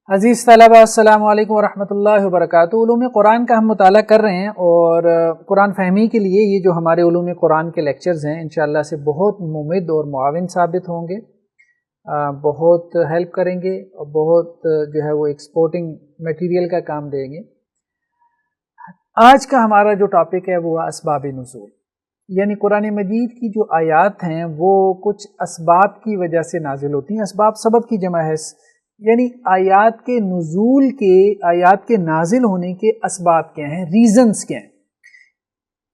عزیز طلبہ السلام علیکم ورحمۃ اللہ وبرکاتہ۔ علوم قرآن کا ہم مطالعہ کر رہے ہیں اور قرآن فہمی کے لیے یہ جو ہمارے علوم قرآن کے لیکچرز ہیں انشاءاللہ سے بہت ممد اور معاون ثابت ہوں گے، بہت ہیلپ کریں گے اور بہت جو ہے وہ ایکسپورٹنگ میٹیریل کا کام دیں گے۔ آج کا ہمارا جو ٹاپک ہے وہ اسباب نزول، یعنی قرآن مجید کی جو آیات ہیں وہ کچھ اسباب کی وجہ سے نازل ہوتی ہیں۔ اسباب سبب کی جمع ہے، یعنی آیات کے نزول کے، آیات کے نازل ہونے کے اسباب کیا ہیں، ریزنز کیا ہیں۔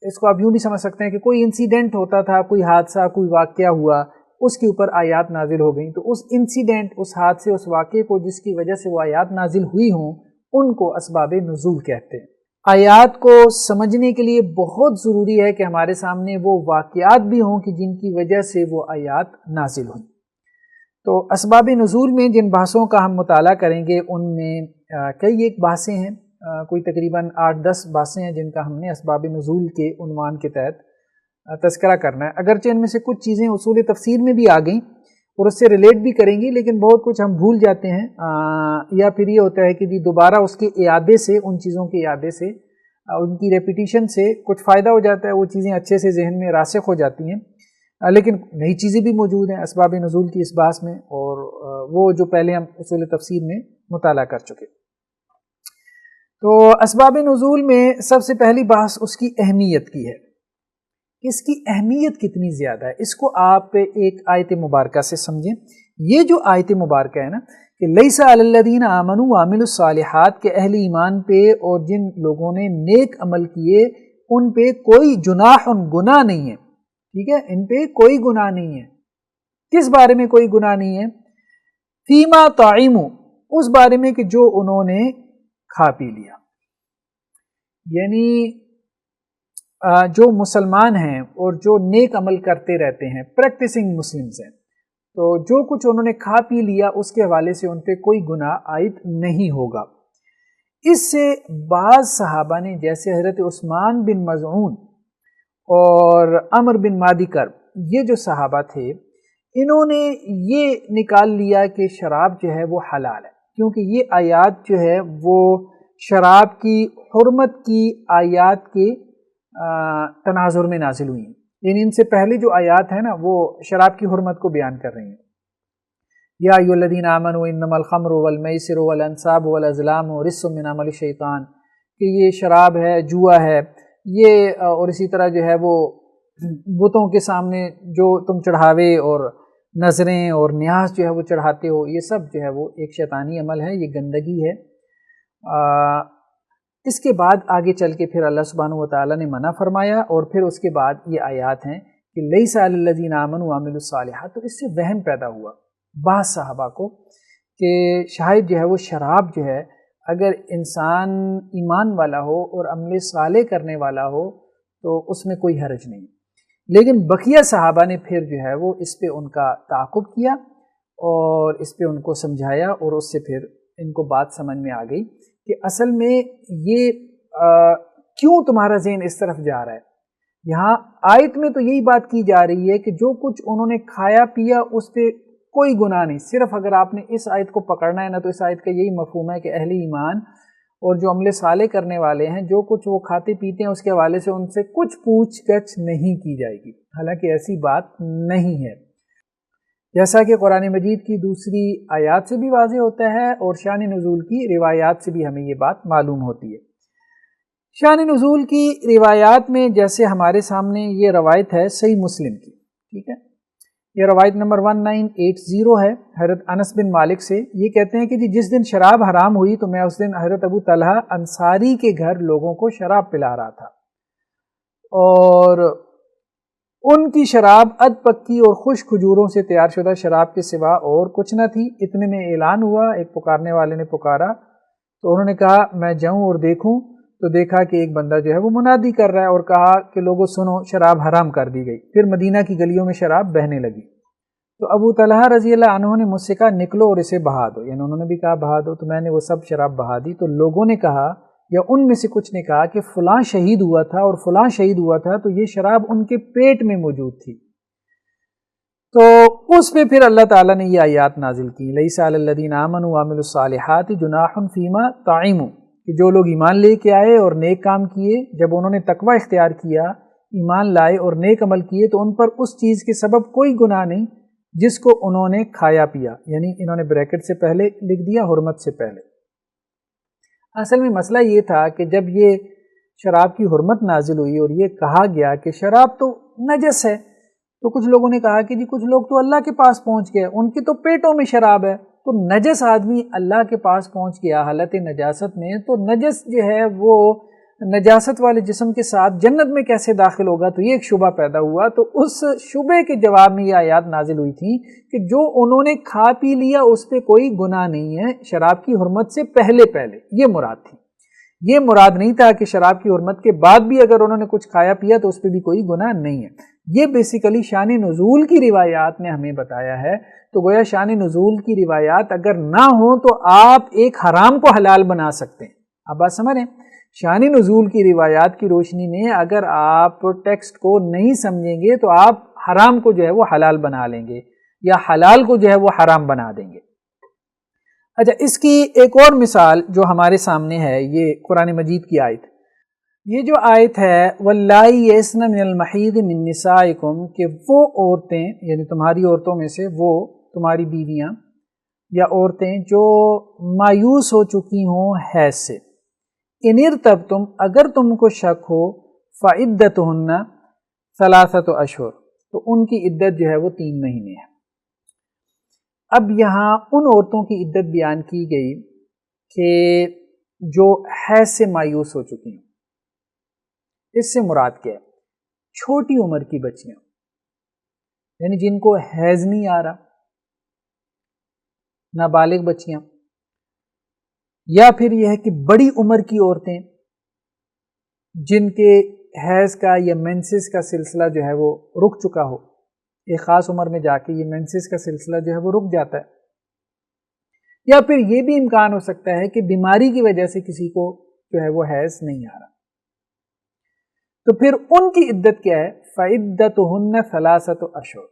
اس کو آپ یوں بھی سمجھ سکتے ہیں کہ کوئی انسیڈنٹ ہوتا تھا، کوئی حادثہ، کوئی واقعہ ہوا، اس کے اوپر آیات نازل ہو گئیں، تو اس انسیڈنٹ، اس حادثے، اس واقعے کو جس کی وجہ سے وہ آیات نازل ہوئی ہوں ان کو اسباب نزول کہتے ہیں۔ آیات کو سمجھنے کے لیے بہت ضروری ہے کہ ہمارے سامنے وہ واقعات بھی ہوں کہ جن کی وجہ سے وہ آیات نازل ہوئیں۔ تو اسباب نزول میں جن بحثوں کا ہم مطالعہ کریں گے ان میں کئی ایک بحثیں ہیں، کوئی تقریباً 8-10 بحثیں ہیں جن کا ہم نے اسباب نزول کے عنوان کے تحت تذکرہ کرنا ہے۔ اگرچہ ان میں سے کچھ چیزیں اصول تفسیر میں بھی آ گئیں اور اس سے ریلیٹ بھی کریں گی، لیکن بہت کچھ ہم بھول جاتے ہیں، یا پھر یہ ہوتا ہے کہ دوبارہ اس کے اعادے سے، ان چیزوں کے اعادے سے، ان کی ریپیٹیشن سے کچھ فائدہ ہو جاتا ہے، وہ چیزیں اچھے سے ذہن میں راسخ ہو جاتی ہیں، لیکن نئی چیزیں بھی موجود ہیں اسباب نزول کی اس بحث میں، اور وہ جو پہلے ہم اصول تفسیر میں مطالعہ کر چکے۔ تو اسباب نزول میں سب سے پہلی بحث اس کی اہمیت کی ہے، اس کی اہمیت کتنی زیادہ ہے۔ اس کو آپ ایک آیت مبارکہ سے سمجھیں۔ یہ جو آیت مبارکہ ہے نا کہ لیس علی الذین آمنوا وعملوا الصالحات، کے اہل ایمان پہ اور جن لوگوں نے نیک عمل کیے ان پہ کوئی جناح، گناہ نہیں ہے، ٹھیک ہے، ان پہ کوئی گناہ نہیں ہے۔ کس بارے میں کوئی گناہ نہیں ہے؟ فیما طعموا، اس بارے میں کہ جو انہوں نے کھا پی لیا۔ یعنی جو مسلمان ہیں اور جو نیک عمل کرتے رہتے ہیں، پریکٹسنگ مسلمز ہیں، تو جو کچھ انہوں نے کھا پی لیا اس کے حوالے سے ان پہ کوئی گناہ عائد نہیں ہوگا۔ اس سے بعض صحابہ نے، جیسے حضرت عثمان بن مظعون اور عمر بن مادی کرب، یہ جو صحابہ تھے انہوں نے یہ نکال لیا کہ شراب جو ہے وہ حلال ہے، کیونکہ یہ آیات جو ہے وہ شراب کی حرمت کی آیات کے تناظر میں نازل ہوئی ہیں، یعنی ان سے پہلے جو آیات ہیں نا وہ شراب کی حرمت کو بیان کر رہی ہیں۔ یا ایھا الذین آمنوا انما الخمر والمیسر والانصاب والازلام رجس من عمل الشیطان، کہ یہ شراب ہے، جوا ہے، یہ اور اسی طرح جو ہے وہ بتوں کے سامنے جو تم چڑھاوے اور نظریں اور نیاز جو ہے وہ چڑھاتے ہو، یہ سب جو ہے وہ ایک شیطانی عمل ہے، یہ گندگی ہے۔ اس کے بعد آگے چل کے پھر اللہ سبحانہ وتعالیٰ نے منع فرمایا، اور پھر اس کے بعد یہ آیات ہیں کہ لیس علی الذین آمنوا وعملوا الصالحات۔ تو اس سے وہم پیدا ہوا بعض صحابہ کو کہ شاید جو ہے وہ شراب جو ہے، اگر انسان ایمان والا ہو اور عمل صالح کرنے والا ہو تو اس میں کوئی حرج نہیں، لیکن بقیہ صحابہ نے پھر جو ہے وہ اس پہ ان کا تعاقب کیا اور اس پہ ان کو سمجھایا، اور اس سے پھر ان کو بات سمجھ میں آ گئی کہ اصل میں یہ کیوں تمہارا ذہن اس طرف جا رہا ہے۔ یہاں آیت میں تو یہی بات کی جا رہی ہے کہ جو کچھ انہوں نے کھایا پیا اس پہ کوئی گناہ نہیں، صرف اگر آپ نے اس آیت کو پکڑنا ہے نا تو اس آیت کا یہی مفہوم ہے کہ اہل ایمان اور جو عمل صالح کرنے والے ہیں، جو کچھ وہ کھاتے پیتے ہیں اس کے حوالے سے ان سے کچھ پوچھ گچھ نہیں کی جائے گی، حالانکہ ایسی بات نہیں ہے، جیسا کہ قرآن مجید کی دوسری آیات سے بھی واضح ہوتا ہے اور شان نزول کی روایات سے بھی ہمیں یہ بات معلوم ہوتی ہے۔ شان نزول کی روایات میں جیسے ہمارے سامنے یہ روایت ہے صحیح مسلم کی، ٹھیک ہے، یہ روایت نمبر 1980 ہے حضرت انس بن مالک سے۔ یہ کہتے ہیں کہ جس دن شراب حرام ہوئی تو میں اس دن حضرت ابو طلحہ انصاری کے گھر لوگوں کو شراب پلا رہا تھا، اور ان کی شراب اد پکی اور خوش کھجوروں سے تیار شدہ شراب کے سوا اور کچھ نہ تھی۔ اتنے میں اعلان ہوا، ایک پکارنے والے نے پکارا تو انہوں نے کہا میں جاؤں اور دیکھوں، تو دیکھا کہ ایک بندہ جو ہے وہ منادی کر رہا ہے اور کہا کہ لوگوں سنو، شراب حرام کر دی گئی۔ پھر مدینہ کی گلیوں میں شراب بہنے لگی، تو ابو طلحہ رضی اللہ عنہ نے مجھ سے کہا نکلو اور اسے بہا دو، یعنی انہوں نے بھی کہا بہا دو، تو میں نے وہ سب شراب بہا دی۔ تو لوگوں نے کہا، یا ان میں سے کچھ نے کہا کہ فلاں شہید ہوا تھا اور فلاں شہید ہوا تھا، تو یہ شراب ان کے پیٹ میں موجود تھی۔ تو اس پہ پھر اللہ تعالیٰ نے یہ آیات نازل کی، لیس علی الذین آمنوا وعملوا الصالحات جناح فیما طعموا، کہ جو لوگ ایمان لے کے آئے اور نیک کام کیے، جب انہوں نے تقوی اختیار کیا، ایمان لائے اور نیک عمل کیے، تو ان پر اس چیز کے سبب کوئی گناہ نہیں جس کو انہوں نے کھایا پیا، یعنی انہوں نے بریکٹ سے پہلے لکھ دیا حرمت سے پہلے۔ اصل میں مسئلہ یہ تھا کہ جب یہ شراب کی حرمت نازل ہوئی اور یہ کہا گیا کہ شراب تو نجس ہے، تو کچھ لوگوں نے کہا کہ جی کچھ لوگ تو اللہ کے پاس پہنچ گئے، ان کی تو پیٹوں میں شراب ہے، تو نجس آدمی اللہ کے پاس پہنچ گیا حالت نجاست میں، تو نجس جو ہے وہ نجاست والے جسم کے ساتھ جنت میں کیسے داخل ہوگا؟ تو یہ ایک شبہ پیدا ہوا۔ تو اس شبے کے جواب میں یہ آیات نازل ہوئی تھی کہ جو انہوں نے کھا پی لیا اس پہ کوئی گناہ نہیں ہے، شراب کی حرمت سے پہلے یہ مراد تھی۔ یہ مراد نہیں تھا کہ شراب کی حرمت کے بعد بھی اگر انہوں نے کچھ کھایا پیا تو اس پہ بھی کوئی گناہ نہیں ہے۔ یہ بیسیکلی شان نزول کی روایات نے ہمیں بتایا ہے۔ تو گویا شان نزول کی روایات اگر نہ ہوں تو آپ ایک حرام کو حلال بنا سکتے ہیں۔ آپ بات سمجھ رہے ہیں؟ شان نزول کی روایات کی روشنی میں اگر آپ ٹیکسٹ کو نہیں سمجھیں گے تو آپ حرام کو جو ہے وہ حلال بنا لیں گے یا حلال کو جو ہے وہ حرام بنا دیں گے۔ اچھا، اس کی ایک اور مثال جو ہمارے سامنے ہے، یہ قرآن مجید کی آیت، یہ جو آیت ہے واللائی یئسن من المحیض من نسائکم، کہ وہ عورتیں یعنی تمہاری عورتوں میں سے وہ تمہاری بیویاں یا عورتیں جو مایوس ہو چکی ہوں حیض سے، ان ارتبتم، اگر تم کو شک ہو، فعدتہن ثلاثۃ اشہر، تو ان کی عدت جو ہے وہ 3 مہینے ہے۔ اب یہاں ان عورتوں کی عدت بیان کی گئی کہ جو حیض سے مایوس ہو چکی ہیں۔ اس سے مراد کیا ہے؟ چھوٹی عمر کی بچیاں، یعنی جن کو حیض نہیں آ رہا، نابالغ بچیاں، یا پھر یہ ہے کہ بڑی عمر کی عورتیں جن کے حیض کا یا مینسز کا سلسلہ جو ہے وہ رک چکا ہو، ایک خاص عمر میں جا کے یہ مینسز کا سلسلہ جو ہے وہ رک جاتا ہے، یا پھر یہ بھی امکان ہو سکتا ہے کہ بیماری کی وجہ سے کسی کو جو ہے وہ حیض نہیں آ رہا، تو پھر ان کی عدت کیا ہے؟ فعدتہن ثلاثۃ اشہر،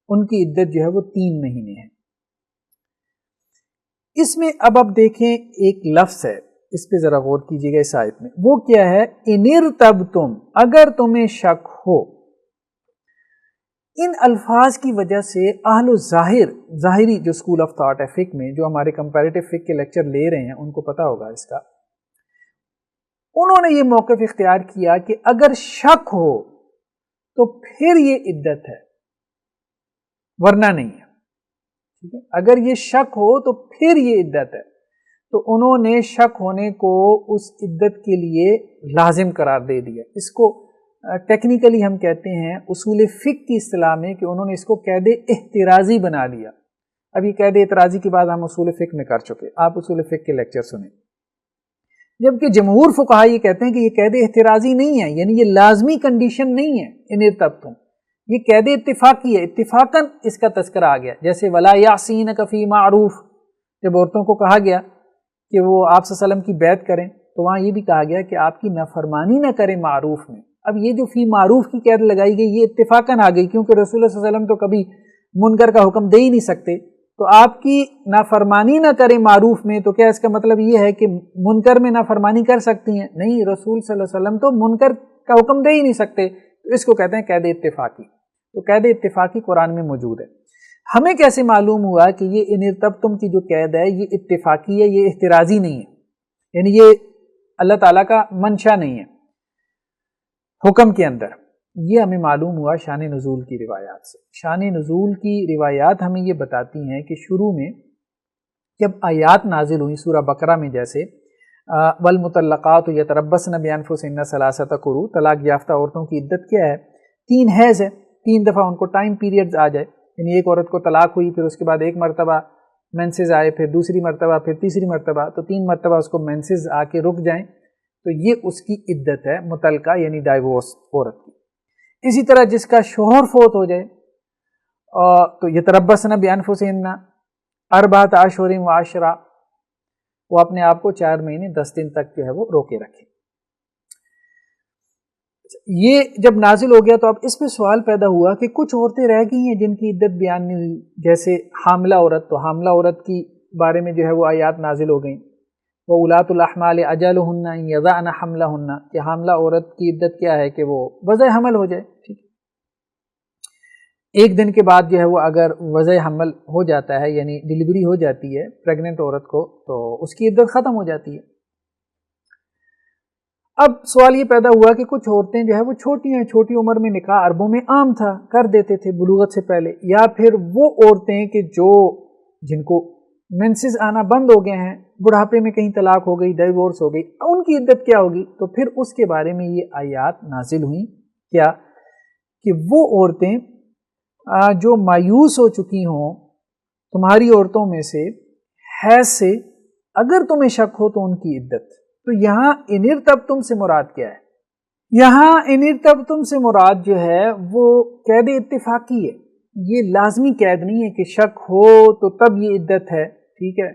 ان کی عدت جو ہے وہ 3 مہینے ہے۔ اس میں اب آپ دیکھیں ایک لفظ ہے، اس پہ ذرا غور کیجیے گا اس آیت میں، وہ کیا ہے؟ ان ارتبتم، اگر تمہیں شک ہو۔ ان الفاظ کی وجہ سے اہل ظاہری جو اسکول آف تھاٹ ہے فقہ میں، جو ہمارے کمپیریٹیو فقہ کے لیکچر لے رہے ہیں ان کو پتہ ہوگا اس کا، انہوں نے یہ موقف اختیار کیا کہ اگر شک ہو تو پھر یہ عدت ہے، ورنہ نہیں ہے۔ ٹھیک ہے، اگر یہ شک ہو تو پھر یہ عدت ہے، تو انہوں نے شک ہونے کو اس عدت کے لیے لازم قرار دے دیا۔ اس کو ٹیکنیکلی ہم کہتے ہیں اصول فقہ کی اصطلاح میں کہ انہوں نے اس کو قید احترازی بنا دیا۔ اب یہ قید احترازی کی بات ہم اصول فقہ میں کر چکے، آپ اصول فقہ کے لیکچر سنیں۔ جبکہ جمہور فقہا یہ کہتے ہیں کہ یہ قید احترازی نہیں ہے، یعنی یہ لازمی کنڈیشن نہیں ہے ان ارتبتم، یہ قید اتفاقی ہے، اتفاقاً اس کا تذکرہ آ گیا۔ جیسے ولا یعصینک فی معروف، جب عورتوں کو کہا گیا کہ وہ آپ صلی اللہ علیہ وسلم کی بیعت کریں تو وہاں یہ بھی کہا گیا کہ آپ کی نافرمانی نہ کریں معروف میں۔ اب یہ جو فی معروف کی قید لگائی گئی یہ اتفاقاً آ گئی، کیونکہ رسول اللہ صلی اللہ علیہ وسلم تو کبھی منکر کا حکم دے ہی نہیں سکتے، تو آپ کی نافرمانی نہ کریں معروف میں، تو کیا اس کا مطلب یہ ہے کہ منکر میں نافرمانی کر سکتی ہیں؟ نہیں، رسول صلی اللہ علیہ وسلم تو منکر کا حکم دے ہی نہیں سکتے، تو اس کو کہتے ہیں قید اتفاقی۔ تو قید اتفاقی قرآن میں موجود ہے۔ ہمیں کیسے معلوم ہوا کہ یہ ان ارتبتم کی جو قید ہے یہ اتفاقی ہے، یہ احترازی نہیں ہے، یعنی یہ اللہ تعالیٰ کا منشا نہیں ہے حکم کے اندر؟ یہ ہمیں معلوم ہوا شان نزول کی روایات سے۔ شان نزول کی روایات ہمیں یہ بتاتی ہیں کہ شروع میں جب آیات نازل ہوئی سورہ بقرہ میں، جیسے والمطلقات یتربصن بانفسہن ثلاثۃ قروء، طلاق یافتہ عورتوں کی عدت کیا ہے؟ 3 حیض ہے، 3 دفعہ ان کو ٹائم پیریڈز آ جائے، یعنی ایک عورت کو طلاق ہوئی، پھر اس کے بعد ایک مرتبہ مینسز آئے، پھر دوسری مرتبہ، پھر تیسری مرتبہ، تو 3 مرتبہ اس کو مینسز آ کے رک جائیں، تو یہ اس کی عدت ہے مطلقہ یعنی ڈائیورس عورت کی۔ اسی طرح جس کا شوہر فوت ہو جائے تو یتربصن بانفسہن اربعۃ اشہر وعشرہ، وہ اپنے آپ کو 4 مہینے 10 دن تک جو ہے وہ روکے رکھے۔ یہ جب نازل ہو گیا تو اب اس پہ سوال پیدا ہوا کہ کچھ عورتیں رہ گئی ہیں جن کی عدت بیان نہیں ہوئی، جیسے حاملہ عورت، تو حاملہ عورت کی بارے میں جو ہے وہ آیات نازل ہو گئیں، وَأُولَاتُ الْأَحْمَالِ أَجَلُهُنَّ أَن يَضَعْنَ حَمْلَهُنَّ، کہ حاملہ عورت کی عدت کیا ہے کہ وہ وضع حمل ہو جائے، ٹھیک، ایک دن کے بعد جو ہے وہ اگر وضع حمل ہو جاتا ہے، یعنی ڈلیوری ہو جاتی ہے پریگننٹ عورت کو، تو اس کی عدت ختم ہو جاتی ہے۔ اب سوال یہ پیدا ہوا کہ کچھ عورتیں جو ہے وہ چھوٹی ہیں، چھوٹی عمر میں نکاح عربوں میں عام تھا، کر دیتے تھے بلوغت سے پہلے، یا پھر وہ عورتیں کہ جن کو مینسز آنا بند ہو گئے ہیں، بڑھاپے میں کہیں طلاق ہو گئی، ڈائیورس ہو گئی، ان کی عدت کیا ہوگی؟ تو پھر اس کے بارے میں یہ آیات نازل ہوئیں کیا کہ وہ عورتیں جو مایوس ہو چکی ہوں تمہاری عورتوں میں سے حیض سے، اگر تمہیں شک ہو تو ان کی عدت۔ تو یہاں ان ارتبتم سے مراد کیا ہے؟ یہاں ان ارتبتم سے مراد جو ہے وہ قید اتفاقی ہے، یہ لازمی قید نہیں ہے کہ شک ہو تو تب یہ عدت ہے، ٹھیک ہے،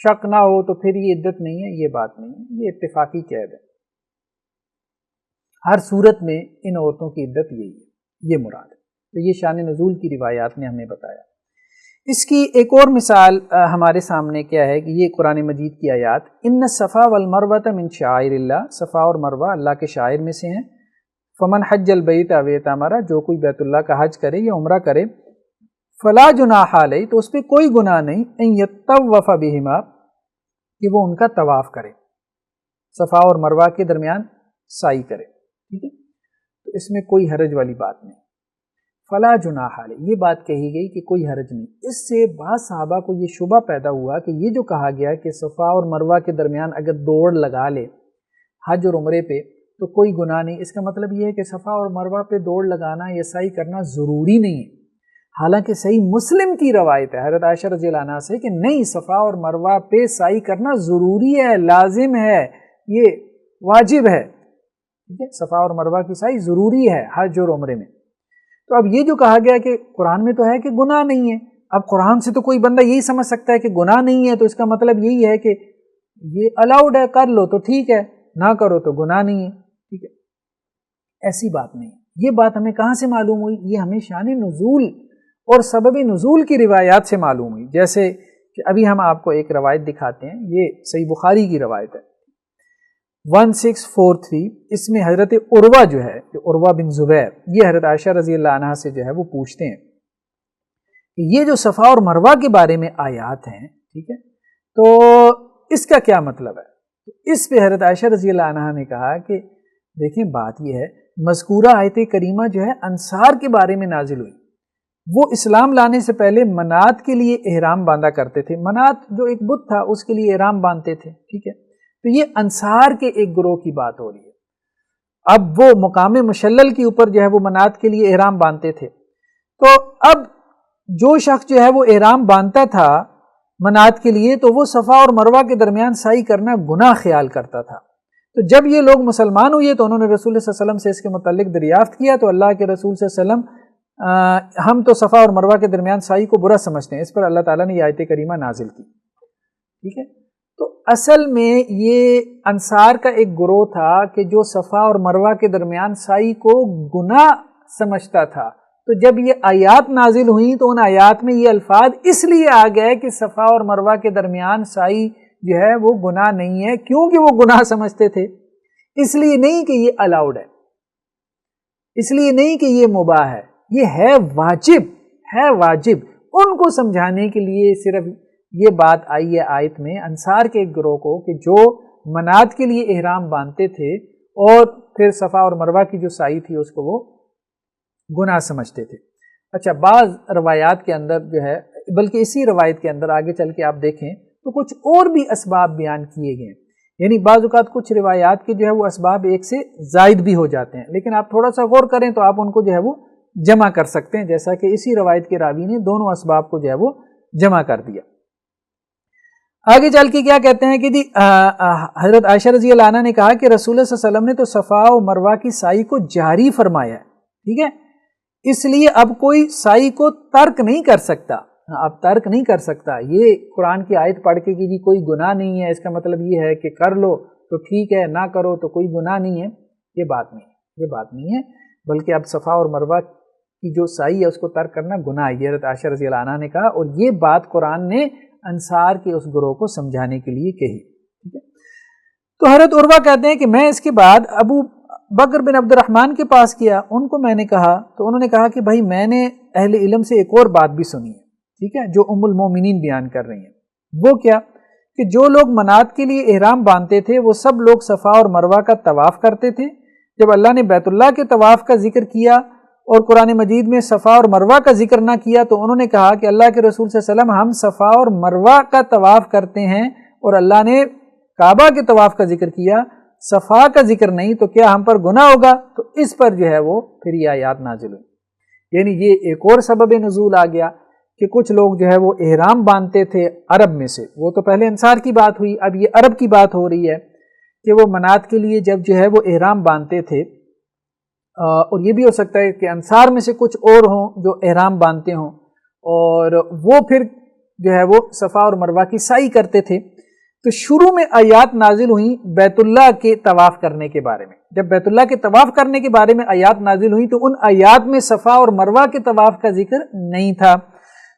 شک نہ ہو تو پھر یہ عدت نہیں ہے، یہ بات نہیں ہے، یہ اتفاقی قید ہے۔ ہر صورت میں ان عورتوں کی عدت یہی ہے، یہ مراد ہے۔ تو یہ شان نزول کی روایات نے ہمیں بتایا۔ اس کی ایک اور مثال ہمارے سامنے کیا ہے کہ یہ قرآن مجید کی آیات، ان الصفا والمروۃ من شعائر اللہ، صفا اور مروہ اللہ کے شعائر میں سے ہیں، فمن حج البیت او اعتمر، جو کوئی بیت اللہ کا حج کرے یا عمرہ کرے، فلا جناح علیہ، تو اس پہ کوئی گناہ نہیں، ان یطوف بہما، کہ وہ ان کا طواف کرے، صفا اور مروہ کے درمیان سعی کرے، ٹھیک ہے، تو اس میں کوئی حرج والی بات نہیں، فلا جناح علیہ، یہ بات کہی گئی کہ کوئی حرج نہیں۔ اس سے بعض صحابہ کو یہ شبہ پیدا ہوا کہ یہ جو کہا گیا کہ صفا اور مروہ کے درمیان اگر دوڑ لگا لے حج اور عمرے پہ تو کوئی گناہ نہیں، اس کا مطلب یہ ہے کہ صفا اور مروہ پہ دوڑ لگانا یا سعی کرنا ضروری نہیں ہے، حالانکہ صحیح مسلم کی روایت ہے حضرت عائشہ رضی اللہ عنہا سے کہ نہیں، صفا اور مروہ پہ سعی کرنا ضروری ہے، لازم ہے، یہ واجب ہے، ٹھیک ہے، صفا اور مروہ کی سعی ضروری ہے حج اور عمرے میں۔ تو اب یہ جو کہا گیا کہ قرآن میں تو ہے کہ گناہ نہیں ہے، اب قرآن سے تو کوئی بندہ یہی سمجھ سکتا ہے کہ گناہ نہیں ہے، تو اس کا مطلب یہی ہے کہ یہ الاؤڈ ہے، کر لو تو ٹھیک ہے، نہ کرو تو گناہ نہیں ہے، ٹھیک ہے، ایسی بات نہیں۔ یہ بات ہمیں کہاں سے معلوم ہوئی؟ یہ ہمیں شان نزول اور سبب نزول کی روایات سے معلوم ہوئی، جیسے کہ ابھی ہم آپ کو ایک روایت دکھاتے ہیں، یہ صحیح بخاری کی روایت ہے 1643، اس میں حضرت عروہ جو ہے، عروہ بن زبیر، یہ حضرت عائشہ رضی اللہ عنہا سے جو ہے وہ پوچھتے ہیں کہ یہ جو صفا اور مروہ کے بارے میں آیات ہیں، ٹھیک ہے، تو اس کا کیا مطلب ہے؟ اس پہ حضرت عائشہ رضی اللہ عنہا نے کہا کہ دیکھیں بات یہ ہے، مذکورہ آیت کریمہ جو ہے انصار کے بارے میں نازل ہوئی، وہ اسلام لانے سے پہلے منات کے لیے احرام باندھا کرتے تھے، منات جو ایک بت تھا اس کے لیے احرام باندھتے تھے، ٹھیک ہے، تو یہ انصار کے ایک گروہ کی بات ہو رہی ہے۔ اب وہ مقام مشلل کے اوپر جو ہے وہ منات کے لیے احرام باندھتے تھے، تو اب جو شخص جو ہے وہ احرام باندھتا تھا منات کے لیے تو وہ صفا اور مروہ کے درمیان سعی کرنا گناہ خیال کرتا تھا۔ تو جب یہ لوگ مسلمان ہوئے تو انہوں نے رسول اللہ صلی اللہ علیہ وسلم سے اس کے متعلق دریافت کیا، تو اللہ کے رسول صلی اللہ علیہ وسلم ہم تو صفا اور مروہ کے درمیان سعی کو برا سمجھتے ہیں، اس پر اللہ تعالیٰ نے یہ آیت کریمہ نازل کی، ٹھیک ہے۔ تو اصل میں یہ انصار کا ایک گروہ تھا کہ جو صفا اور مروہ کے درمیان سعی کو گناہ سمجھتا تھا، تو جب یہ آیات نازل ہوئیں تو ان آیات میں یہ الفاظ اس لیے آ گئے کہ صفا اور مروہ کے درمیان سعی جو ہے وہ گناہ نہیں ہے، کیونکہ وہ گناہ سمجھتے تھے، اس لیے نہیں کہ یہ الاؤڈ ہے، اس لیے نہیں کہ یہ مباح ہے، یہ ہے واجب، ہے واجب۔ ان کو سمجھانے کے لیے صرف یہ بات آئی ہے آیت میں انصار کے ایک گروہ کو کہ جو منات کے لیے احرام باندھتے تھے اور پھر صفا اور مروہ کی جو سعی تھی اس کو وہ گناہ سمجھتے تھے۔ اچھا، بعض روایات کے اندر جو ہے، بلکہ اسی روایت کے اندر آگے چل کے آپ دیکھیں تو کچھ اور بھی اسباب بیان کیے گئے ہیں، یعنی بعض اوقات کچھ روایات کے جو ہے وہ اسباب ایک سے زائد بھی ہو جاتے ہیں، لیکن آپ تھوڑا سا غور کریں تو آپ ان کو جو ہے وہ جمع کر سکتے ہیں، جیسا کہ اسی روایت کے راوی نے دونوں اسباب کو جو ہے وہ جمع کر دیا۔ آگے چل کے کیا کہتے ہیں کہ جی حضرت عائشہ رضی اللہ عنہ نے کہا کہ رسول اللہ صلی اللہ علیہ وسلم نے تو صفا و مروہ کی سعی کو جاری فرمایا ہے، ٹھیک ہے، اس لیے اب کوئی سعی کو ترک نہیں کر سکتا، اب ترک نہیں کر سکتا، یہ قرآن کی آیت پڑھ کے کہ جی کوئی گناہ نہیں ہے، اس کا مطلب یہ ہے کہ کر لو تو ٹھیک ہے، نہ کرو تو کوئی گناہ نہیں ہے، یہ بات نہیں۔ یہ بات نہیں ہے، بلکہ اب صفا اور مروہ کی جو سعی ہے اس کو ترک کرنا گناہ ہے، یہ حضرت عائشہ رضی اللہ عنہ نے کہا، اور یہ بات قرآن نے انصار کے اس گروہ کو سمجھانے کے لیے کہی، ٹھیک ہے۔ تو حضرت عروہ کہتے ہیں کہ میں اس کے بعد ابو بکر بن عبد الرحمن کے پاس کیا، ان کو میں نے کہا تو انہوں نے کہا کہ بھائی میں نے اہل علم سے ایک اور بات بھی سنی ہے، ٹھیک ہے، جو ام المومنین بیان کر رہی ہیں۔ وہ کیا کہ جو لوگ منات کے لیے احرام باندھتے تھے وہ سب لوگ صفا اور مروہ کا طواف کرتے تھے۔ جب اللہ نے بیت اللہ کے طواف کا ذکر کیا اور قرآن مجید میں صفا اور مروہ کا ذکر نہ کیا تو انہوں نے کہا کہ اللہ کے رسول صلی اللہ علیہ وسلم ہم صفا اور مروہ کا طواف کرتے ہیں اور اللہ نے کعبہ کے طواف کا ذکر کیا، صفا کا ذکر نہیں، تو کیا ہم پر گناہ ہوگا؟ تو اس پر جو ہے وہ پھر یہ آیات نازل ہوئی۔ یعنی یہ ایک اور سبب نزول آ گیا کہ کچھ لوگ جو ہے وہ احرام باندھتے تھے عرب میں سے، وہ تو پہلے انصار کی بات ہوئی، اب یہ عرب کی بات ہو رہی ہے کہ وہ منات کے لیے جب جو ہے وہ احرام باندھتے تھے، اور یہ بھی ہو سکتا ہے کہ انصار میں سے کچھ اور ہوں جو احرام باندھتے ہوں، اور وہ پھر جو ہے وہ صفا اور مروہ کی سعی کرتے تھے۔ تو شروع میں آیات نازل ہوئیں بیت اللہ کے طواف کرنے کے بارے میں۔ جب بیت اللہ کے طواف کرنے کے بارے میں آیات نازل ہوئیں تو ان آیات میں صفا اور مروہ کے طواف کا ذکر نہیں تھا۔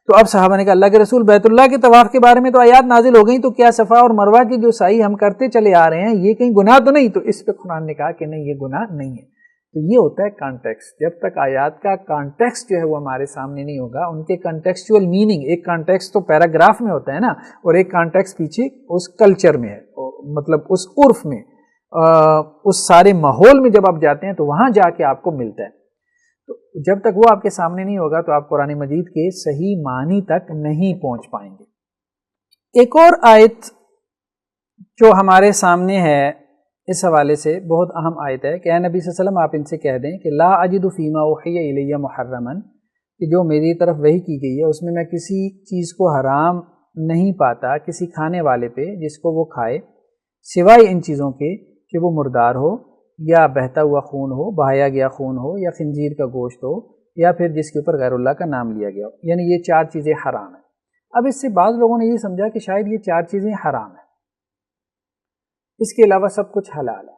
تو اب صحابہ نے کہا اللہ کے رسول بیت اللہ کے طواف کے بارے میں تو آیات نازل ہو گئیں، تو کیا صفا اور مروہ کی جو سعی ہم کرتے چلے آ رہے ہیں یہ کہیں گناہ تو نہیں؟ تو اس پہ قرآن نے کہا کہ نہیں، یہ گناہ نہیں ہے۔ تو یہ ہوتا ہے کانٹیکسٹ۔ جب تک آیات کا کانٹیکسٹ جو ہے وہ ہمارے سامنے نہیں ہوگا، ان کے کانٹیکسچول میننگ، ایک کانٹیکسٹ تو پیراگراف میں ہوتا ہے نا، اور ایک کانٹیکسٹ پیچھے اس کلچر میں ہے، مطلب اس عرف میں، اس سارے ماحول میں جب آپ جاتے ہیں تو وہاں جا کے آپ کو ملتا ہے۔ تو جب تک وہ آپ کے سامنے نہیں ہوگا تو آپ قرآن مجید کے صحیح معنی تک نہیں پہنچ پائیں گے۔ ایک اور آیت جو ہمارے سامنے ہے اس حوالے سے بہت اہم آیت ہے کہ اے نبی صلی اللہ علیہ وسلم آپ ان سے کہہ دیں کہ لا اجد فیما اوحی الی محرما، کہ جو میری طرف وحی کی گئی ہے اس میں کسی چیز کو حرام نہیں پاتا کسی کھانے والے پہ جس کو وہ کھائے، سوائے ان چیزوں کے کہ وہ مردار ہو یا بہتا ہوا خون ہو، بہایا گیا خون ہو، یا خنزیر کا گوشت ہو، یا پھر جس کے اوپر غیر اللہ کا نام لیا گیا ہو، یعنی یہ چار چیزیں حرام ہیں۔ اب اس سے بعض لوگوں نے یہ سمجھا کہ شاید یہ چار چیزیں حرام ہیں، اس کے علاوہ سب کچھ حلال ہے،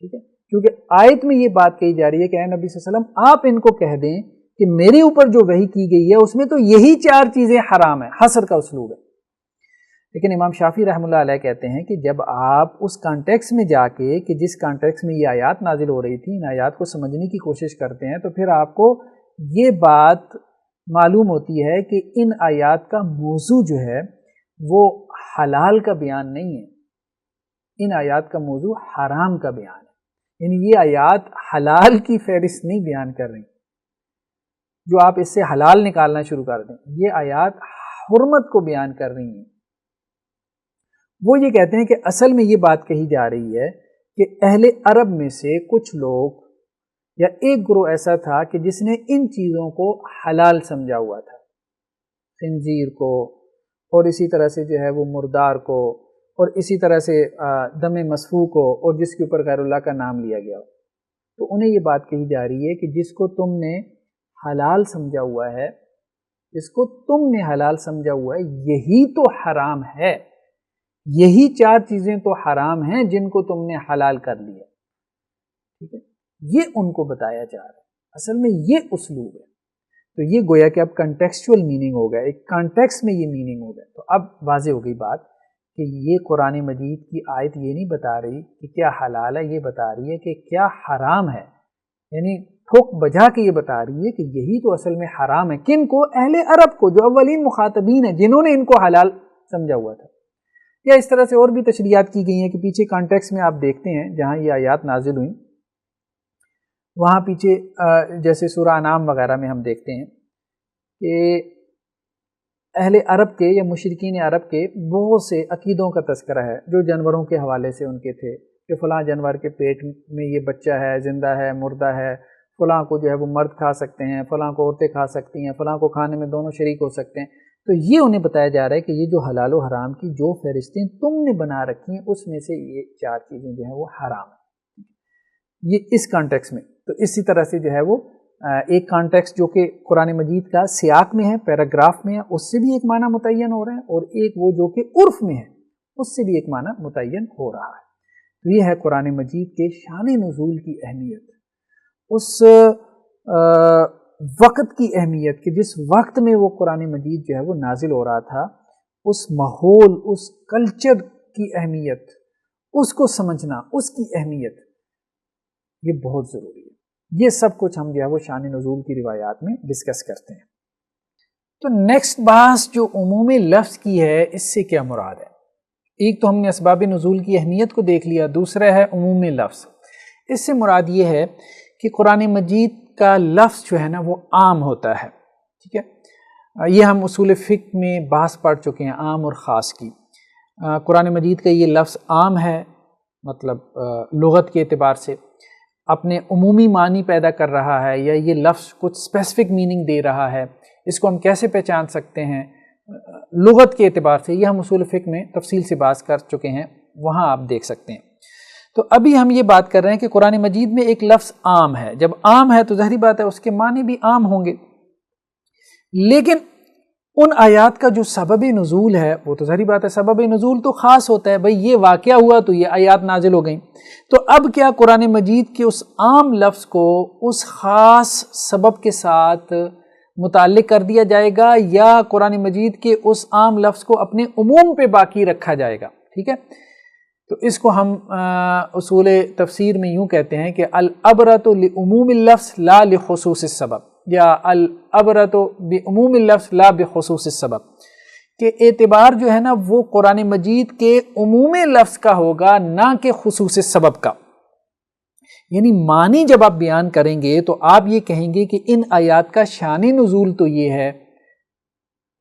ٹھیک ہے، کیونکہ آیت میں یہ بات کہی جا رہی ہے کہ اے نبی صلی اللہ علیہ وسلم آپ ان کو کہہ دیں کہ میرے اوپر جو وحی کی گئی ہے اس میں تو یہی چار چیزیں حرام ہیں، حصر کا اسلوب ہے۔ لیکن امام شافعی رحمہ اللہ علیہ کہتے ہیں کہ جب آپ اس کانٹیکس میں جا کے کہ جس کانٹیکس میں یہ آیات نازل ہو رہی تھی ان آیات کو سمجھنے کی کوشش کرتے ہیں تو پھر آپ کو یہ بات معلوم ہوتی ہے کہ ان آیات کا موضوع جو ہے وہ حلال کا بیان نہیں ہے، ان آیات کا موضوع حرام کا بیان ہے۔ یعنی یہ آیات حلال کی فہرست نہیں بیان کر رہی جو آپ اس سے حلال نکالنا شروع کر دیں، یہ آیات حرمت کو بیان کر رہی ہیں۔ وہ یہ کہتے ہیں کہ اصل میں یہ بات کہی جا رہی ہے کہ اہل عرب میں سے کچھ لوگ یا ایک گروہ ایسا تھا کہ جس نے ان چیزوں کو حلال سمجھا ہوا تھا، خنزیر کو، اور اسی طرح سے جو ہے وہ مردار کو، اور اسی طرح سے دم مسفوح کو، اور جس کے اوپر غیر اللہ کا نام لیا گیا ہو۔ تو انہیں یہ بات کہی جا رہی ہے کہ جس کو تم نے حلال سمجھا ہوا ہے، جس کو تم نے حلال سمجھا ہوا ہے، یہی تو حرام ہے، یہی چار چیزیں تو حرام ہیں جن کو تم نے حلال کر لیا، ٹھیک ہے، یہ ان کو بتایا جا رہا ہے۔ اصل میں یہ اسلوب ہے۔ تو یہ گویا کہ اب کنٹیکسچول میننگ ہو گیا، ایک کانٹیکس میں یہ میننگ ہو گیا۔ تو اب واضح ہو گئی بات کہ یہ قرآن مجید کی آیت یہ نہیں بتا رہی کہ کیا حلال ہے، یہ بتا رہی ہے کہ کیا حرام ہے، یعنی ٹھوک بجا کے یہ بتا رہی ہے کہ یہی تو اصل میں حرام ہے۔ کن کو؟ اہل عرب کو، جو اولین مخاطبین ہیں جنہوں نے ان کو حلال سمجھا ہوا تھا۔ یا اس طرح سے اور بھی تشریحات کی گئی ہیں کہ پیچھے کانٹیکس میں آپ دیکھتے ہیں جہاں یہ آیات نازل ہوئیں، وہاں پیچھے جیسے سورہ انعام وغیرہ میں ہم دیکھتے ہیں کہ اہل عرب کے یا مشرکین عرب کے بہت سے عقیدوں کا تذکرہ ہے جو جانوروں کے حوالے سے ان کے تھے کہ فلاں جانور کے پیٹ میں یہ بچہ ہے، زندہ ہے، مردہ ہے، فلاں کو جو ہے وہ مرد کھا سکتے ہیں، فلاں کو عورتیں کھا سکتی ہیں، فلاں کو کھانے میں دونوں شریک ہو سکتے ہیں۔ تو یہ انہیں بتایا جا رہا ہے کہ یہ جو حلال و حرام کی جو فہرستیں تم نے بنا رکھی ہیں اس میں سے یہ چار چیزیں جو ہیں وہ حرام ہیں، یہ اس کانٹیکس میں۔ تو اسی طرح سے جو ہے وہ ایک کانٹیکس جو کہ قرآن مجید کا سیاق میں ہے، پیراگراف میں ہے، اس سے بھی ایک معنی متعین ہو رہا ہے، اور ایک وہ جو کہ عرف میں ہے اس سے بھی ایک معنی متعین ہو رہا ہے۔ تو یہ ہے قرآن مجید کے شان نزول کی اہمیت، اس وقت کی اہمیت کہ جس وقت میں وہ قرآن مجید جو ہے وہ نازل ہو رہا تھا، اس ماحول، اس کلچر کی اہمیت، اس کو سمجھنا، اس کی اہمیت، یہ بہت ضروری ہے۔ یہ سب کچھ ہم جو ہے وہ شان نزول کی روایات میں ڈسکس کرتے ہیں۔ تو نیکسٹ بحث جو عموم لفظ کی ہے، اس سے کیا مراد ہے؟ ایک تو ہم نے اسباب نزول کی اہمیت کو دیکھ لیا، دوسرا ہے عموم لفظ۔ اس سے مراد یہ ہے کہ قرآن مجید کا لفظ جو ہے نا وہ عام ہوتا ہے، ٹھیک ہے؟ یہ ہم اصول فقہ میں بحث پڑھ چکے ہیں عام اور خاص کی۔ قرآن مجید کا یہ لفظ عام ہے، مطلب لغت کے اعتبار سے اپنے عمومی معنی پیدا کر رہا ہے، یا یہ لفظ کچھ اسپیسیفک میننگ دے رہا ہے، اس کو ہم کیسے پہچان سکتے ہیں لغت کے اعتبار سے، یہ ہم اصول فقہ میں تفصیل سے بات کر چکے ہیں، وہاں آپ دیکھ سکتے ہیں۔ تو ابھی ہم یہ بات کر رہے ہیں کہ قرآن مجید میں ایک لفظ عام ہے، جب عام ہے تو ظاہری بات ہے اس کے معنی بھی عام ہوں گے، لیکن ان آیات کا جو سبب نزول ہے وہ تو ظاہری بات ہے سبب نزول تو خاص ہوتا ہے، بھئی یہ واقعہ ہوا تو یہ آیات نازل ہو گئیں۔ تو اب کیا قرآن مجید کے اس عام لفظ کو اس خاص سبب کے ساتھ متعلق کر دیا جائے گا، یا قرآن مجید کے اس عام لفظ کو اپنے عموم پہ باقی رکھا جائے گا؟ ٹھیک ہے، تو اس کو ہم اصول تفسیر میں یوں کہتے ہیں کہ العبرۃ لعموم اللفظ لا لخصوص السبب، یا العبرۃ بعموم اللفظ لا بخصوص السبب، کہ اعتبار جو ہے نا وہ قرآن مجید کے عموم لفظ کا ہوگا، نہ کہ خصوص سبب کا۔ یعنی معنی جب آپ بیان کریں گے تو آپ یہ کہیں گے کہ ان آیات کا شان نزول تو یہ ہے،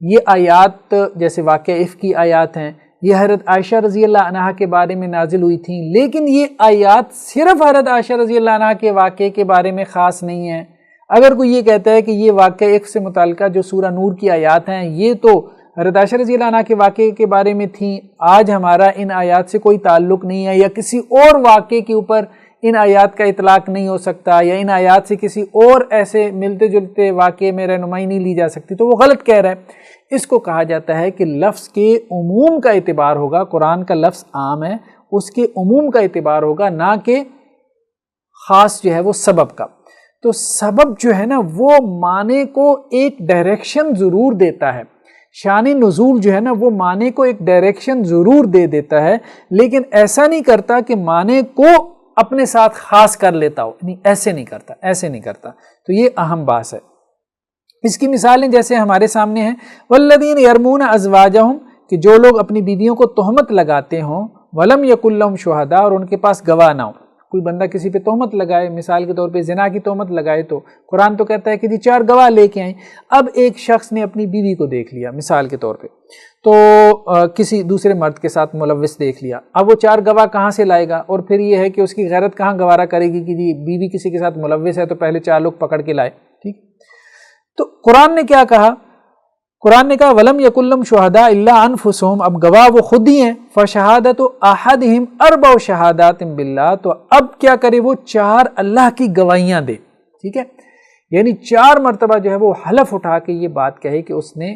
یہ آیات جیسے واقعہ عفق کی آیات ہیں، یہ حضرت عائشہ رضی اللہ عنہا کے بارے میں نازل ہوئی تھیں، لیکن یہ آیات صرف حضرت عائشہ رضی اللہ عنہا کے واقعے کے بارے میں خاص نہیں ہیں۔ اگر کوئی یہ کہتا ہے کہ یہ واقعہ عفق سے متعلقہ جو سورہ نور کی آیات ہیں یہ تو حضرت عائشہ رضی اللہ عنہا کے واقعے کے بارے میں تھیں، آج ہمارا ان آیات سے کوئی تعلق نہیں ہے، یا کسی اور واقعے کے اوپر ان آیات کا اطلاق نہیں ہو سکتا، یا ان آیات سے کسی اور ایسے ملتے جلتے واقعے میں رہنمائی نہیں لی جا سکتی، تو وہ غلط کہہ رہا ہے۔ اس کو کہا جاتا ہے کہ لفظ کے عموم کا اعتبار ہوگا، قرآن کا لفظ عام ہے، اس کے عموم کا اعتبار ہوگا، نہ کہ خاص جو ہے وہ سبب کا۔ تو سبب جو ہے نا وہ معنی کو ایک ڈائریکشن ضرور دیتا ہے، شان نزول جو ہے نا وہ معنی کو ایک ڈائریکشن ضرور دے دیتا ہے، لیکن ایسا نہیں کرتا کہ معنی کو اپنے ساتھ خاص کر لیتا ہو، نہیں ایسے نہیں کرتا۔ تو یہ اہم بات ہے۔ اس کی مثالیں جیسے ہمارے سامنے ہیں، والذین یرمون ازواجہم، کہ جو لوگ اپنی بیویوں کو تہمت لگاتے ہوں، ولم یکن لہم شہداء، اور ان کے پاس گواہ نہ ہو۔ کوئی بندہ کسی پہ تہمت لگائے، مثال کے طور پہ زنا کی تہمت لگائے، تو قرآن تو کہتا ہے کہ جی 4 گواہ لے کے آئیں۔ اب ایک شخص نے اپنی بیوی کو دیکھ لیا مثال کے طور پہ، تو کسی دوسرے مرد کے ساتھ ملوث دیکھ لیا، اب وہ 4 گواہ کہاں سے لائے گا؟ اور پھر یہ ہے کہ اس کی غیرت کہاں گوارا کرے گی کہ جی بیوی کسی کے ساتھ ملوث ہے تو پہلے 4 لوگ پکڑ کے لائے، ٹھیک؟ تو قرآن نے کیا کہا؟ قرآن نے کہا وَلَمْ يَكُنْ لَهُمْ شُهَدَاء إِلَّا أَنفُسُهُمْ، اب گواہ وہ خود ہی ہیں، فَشَهَادَةُ أَحَدِهِمْ أَرْبَعُ شَهَادَاتٍ بِاللَّهِ، تو اب کیا کرے وہ 4 اللہ کی گواہیاں دے، ٹھیک ہے؟ یعنی 4 مرتبہ جو ہے وہ حلف اٹھا کے یہ بات کہے کہ اس نے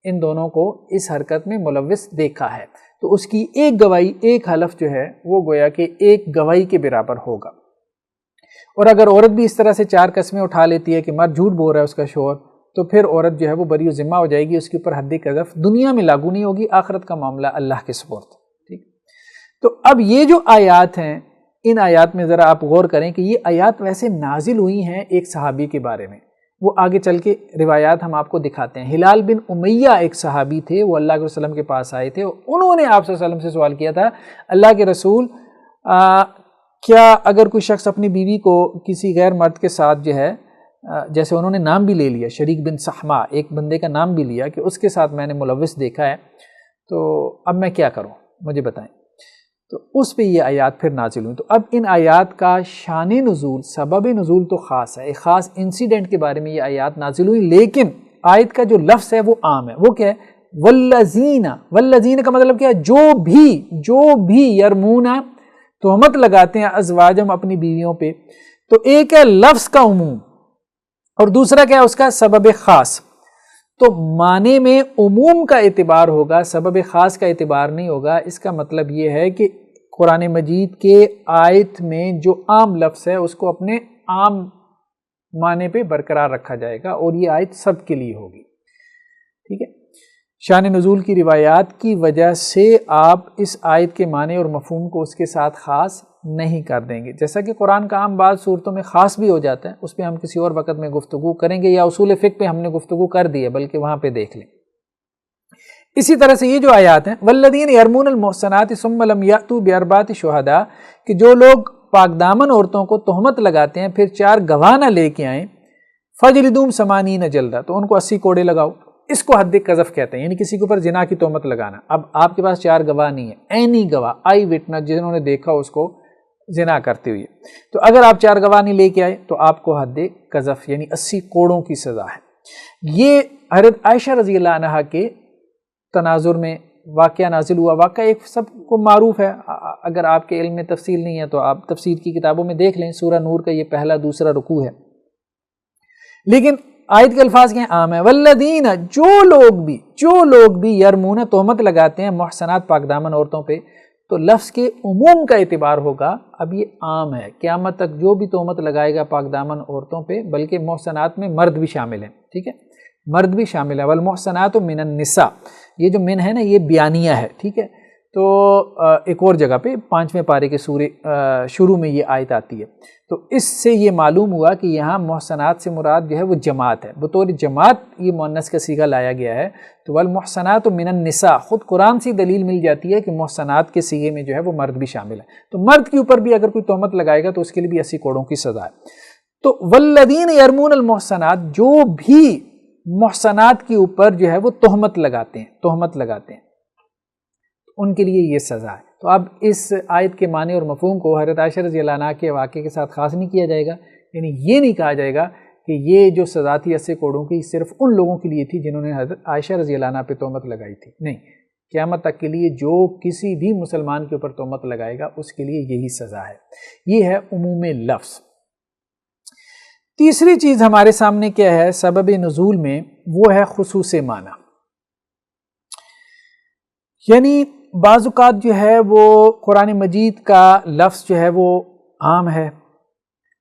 ان دونوں کو اس حرکت میں ملوث دیکھا ہے، تو اس کی ایک گواہی، ایک حلف جو ہے وہ گویا کہ ایک گواہی کے برابر ہوگا۔ اور اگر عورت بھی اس طرح سے 4 قسمیں اٹھا لیتی ہے کہ مرد جھوٹ بول رہا ہے اس کا شوہر، تو پھر عورت جو ہے وہ بری و ذمہ ہو جائے گی، اس کے اوپر حد قذف دنیا میں لاگو نہیں ہوگی، آخرت کا معاملہ اللہ کے سپرد، ٹھیک؟ تو اب یہ جو آیات ہیں، ان آیات میں ذرا آپ غور کریں کہ یہ آیات ویسے نازل ہوئی ہیں ایک صحابی کے بارے میں، وہ آگے چل کے روایات ہم آپ کو دکھاتے ہیں۔ ہلال بن امیہ ایک صحابی تھے، وہ اللہ کے وسلم کے پاس آئے تھے، انہوں نے آپ صلی اللہ علیہ وسلم سے سوال کیا تھا، اللہ کے رسول کیا اگر کوئی شخص اپنی بیوی کو کسی غیر مرد کے ساتھ جو ہے، جیسے انہوں نے نام بھی لے لیا، شریک بن صحمہ، ایک بندے کا نام بھی لیا کہ اس کے ساتھ میں نے ملوث دیکھا ہے، تو اب میں کیا کروں مجھے بتائیں؟ تو اس پہ یہ آیات پھر نازل ہوئی۔ تو اب ان آیات کا شان نزول، سبب نزول تو خاص ہے، ایک خاص انسیڈنٹ کے بارے میں یہ آیات نازل ہوئی، لیکن آیت کا جو لفظ ہے وہ عام ہے۔ وہ کیا ہے؟ والذین، والذین کا مطلب کیا ہے؟ جو بھی یرمون، تہمت لگاتے ہیں، ازواجہم اپنی بیویوں پہ، تو ایک ہے لفظ کا عموم اور دوسرا کیا ہے اس کا سبب خاص۔ تو معنی میں عموم کا اعتبار ہوگا، سبب خاص کا اعتبار نہیں ہوگا۔ اس کا مطلب یہ ہے کہ قرآن مجید کے آیت میں جو عام لفظ ہے اس کو اپنے عام معنی پہ برقرار رکھا جائے گا، اور یہ آیت سب کے لیے ہوگی، ٹھیک ہے۔ شان نزول کی روایات کی وجہ سے آپ اس آیت کے معنی اور مفہوم کو اس کے ساتھ خاص نہیں کر دیں گے، جیسا کہ قرآن کا عام بعض صورتوں میں خاص بھی ہو جاتا ہے، اس پہ ہم کسی اور وقت میں گفتگو کریں گے، یا اصول فقہ پہ ہم نے گفتگو کر دی ہے، بلکہ وہاں پہ دیکھ لیں۔ اسی طرح سے یہ جو آیات ہیں والذین یرمون المحصنات ثم لم یأتوا باربعۃ شہداء، کہ جو لوگ پاک دامن عورتوں کو تہمت لگاتے ہیں پھر 4 گواہ نہ لے کے آئیں، فجلدوہم 80 جلدہ، تو ان کو 80 کوڑے لگاؤ۔ اس کو حد قذف کہتے ہیں، یعنی کسی کے اوپر زنا کی تہمت لگانا۔ اب آپ کے پاس 4 گواہ نہیں ہے، عینی گواہ، آئی وٹنس، جنہوں نے دیکھا اس کو زنا کرتے ہوئے، تو اگر آپ 4 گواہ نہیں لے کے آئے تو آپ کو حد قذف یعنی 80 کوڑوں کی سزا ہے۔ یہ حضرت عائشہ رضی اللہ عنہا کے تناظر میں واقعہ نازل ہوا، واقعہ ایک سب کو معروف ہے، اگر آپ کے علم میں تفصیل نہیں ہے تو آپ تفسیر کی کتابوں میں دیکھ لیں، سورہ نور کا یہ پہلا دوسرا رکوع ہے۔ لیکن آیت کے الفاظ کیا عام ہے، والذین، جو لوگ بھی یرمون، تہمت لگاتے ہیں محسنات پاک دامن عورتوں پہ، تو لفظ کے عموم کا اعتبار ہوگا، اب یہ عام ہے، قیامت تک جو بھی تہمت لگائے گا پاک دامن عورتوں پہ، بلکہ محسنات میں مرد بھی شامل ہیں، ٹھیک ہے، مرد بھی شامل ہے، والمحسنات من النساء، یہ جو من ہے نا یہ بیانیہ ہے، ٹھیک ہے۔ تو ایک اور جگہ پہ 5ویں پارے کے سورے شروع میں یہ آیت آتی ہے، تو اس سے یہ معلوم ہوا کہ یہاں محسنات سے مراد جو ہے وہ جماعت ہے، بطور جماعت یہ مؤنث کا صیغہ لایا گیا ہے۔ تو والمحسنات من النساء، خود قرآن سے دلیل مل جاتی ہے کہ محسنات کے صیغے میں جو ہے وہ مرد بھی شامل ہے، تو مرد کے اوپر بھی اگر کوئی تہمت لگائے گا تو اس کے لیے بھی 80 کوڑوں کی سزا ہے۔ تو والذین یرمون المحسنات، جو بھی محسنات کے اوپر جو ہے وہ تہمت لگاتے ہیں ان کے لیے یہ سزا ہے۔ تو اب اس آیت کے معنی اور مفہوم کو حضرت عائشہ رضی اللہ عنہا کے واقعے کے ساتھ خاص نہیں کیا جائے گا، یعنی یہ نہیں کہا جائے گا کہ یہ جو سزا تھی 80 کوڑوں کی صرف ان لوگوں کے لیے تھی جنہوں نے حضرت عائشہ رضی اللہ عنہا پہ تہمت لگائی تھی، نہیں، قیامت تک کے لیے جو کسی بھی مسلمان کے اوپر تہمت لگائے گا اس کے لیے یہی سزا ہے۔ یہ ہے عموم لفظ۔ تیسری چیز ہمارے سامنے کیا ہے سبب نزول میں، وہ ہے خصوص معنی، یعنی بعض اوقات جو ہے وہ قرآن مجید کا لفظ جو ہے وہ عام ہے،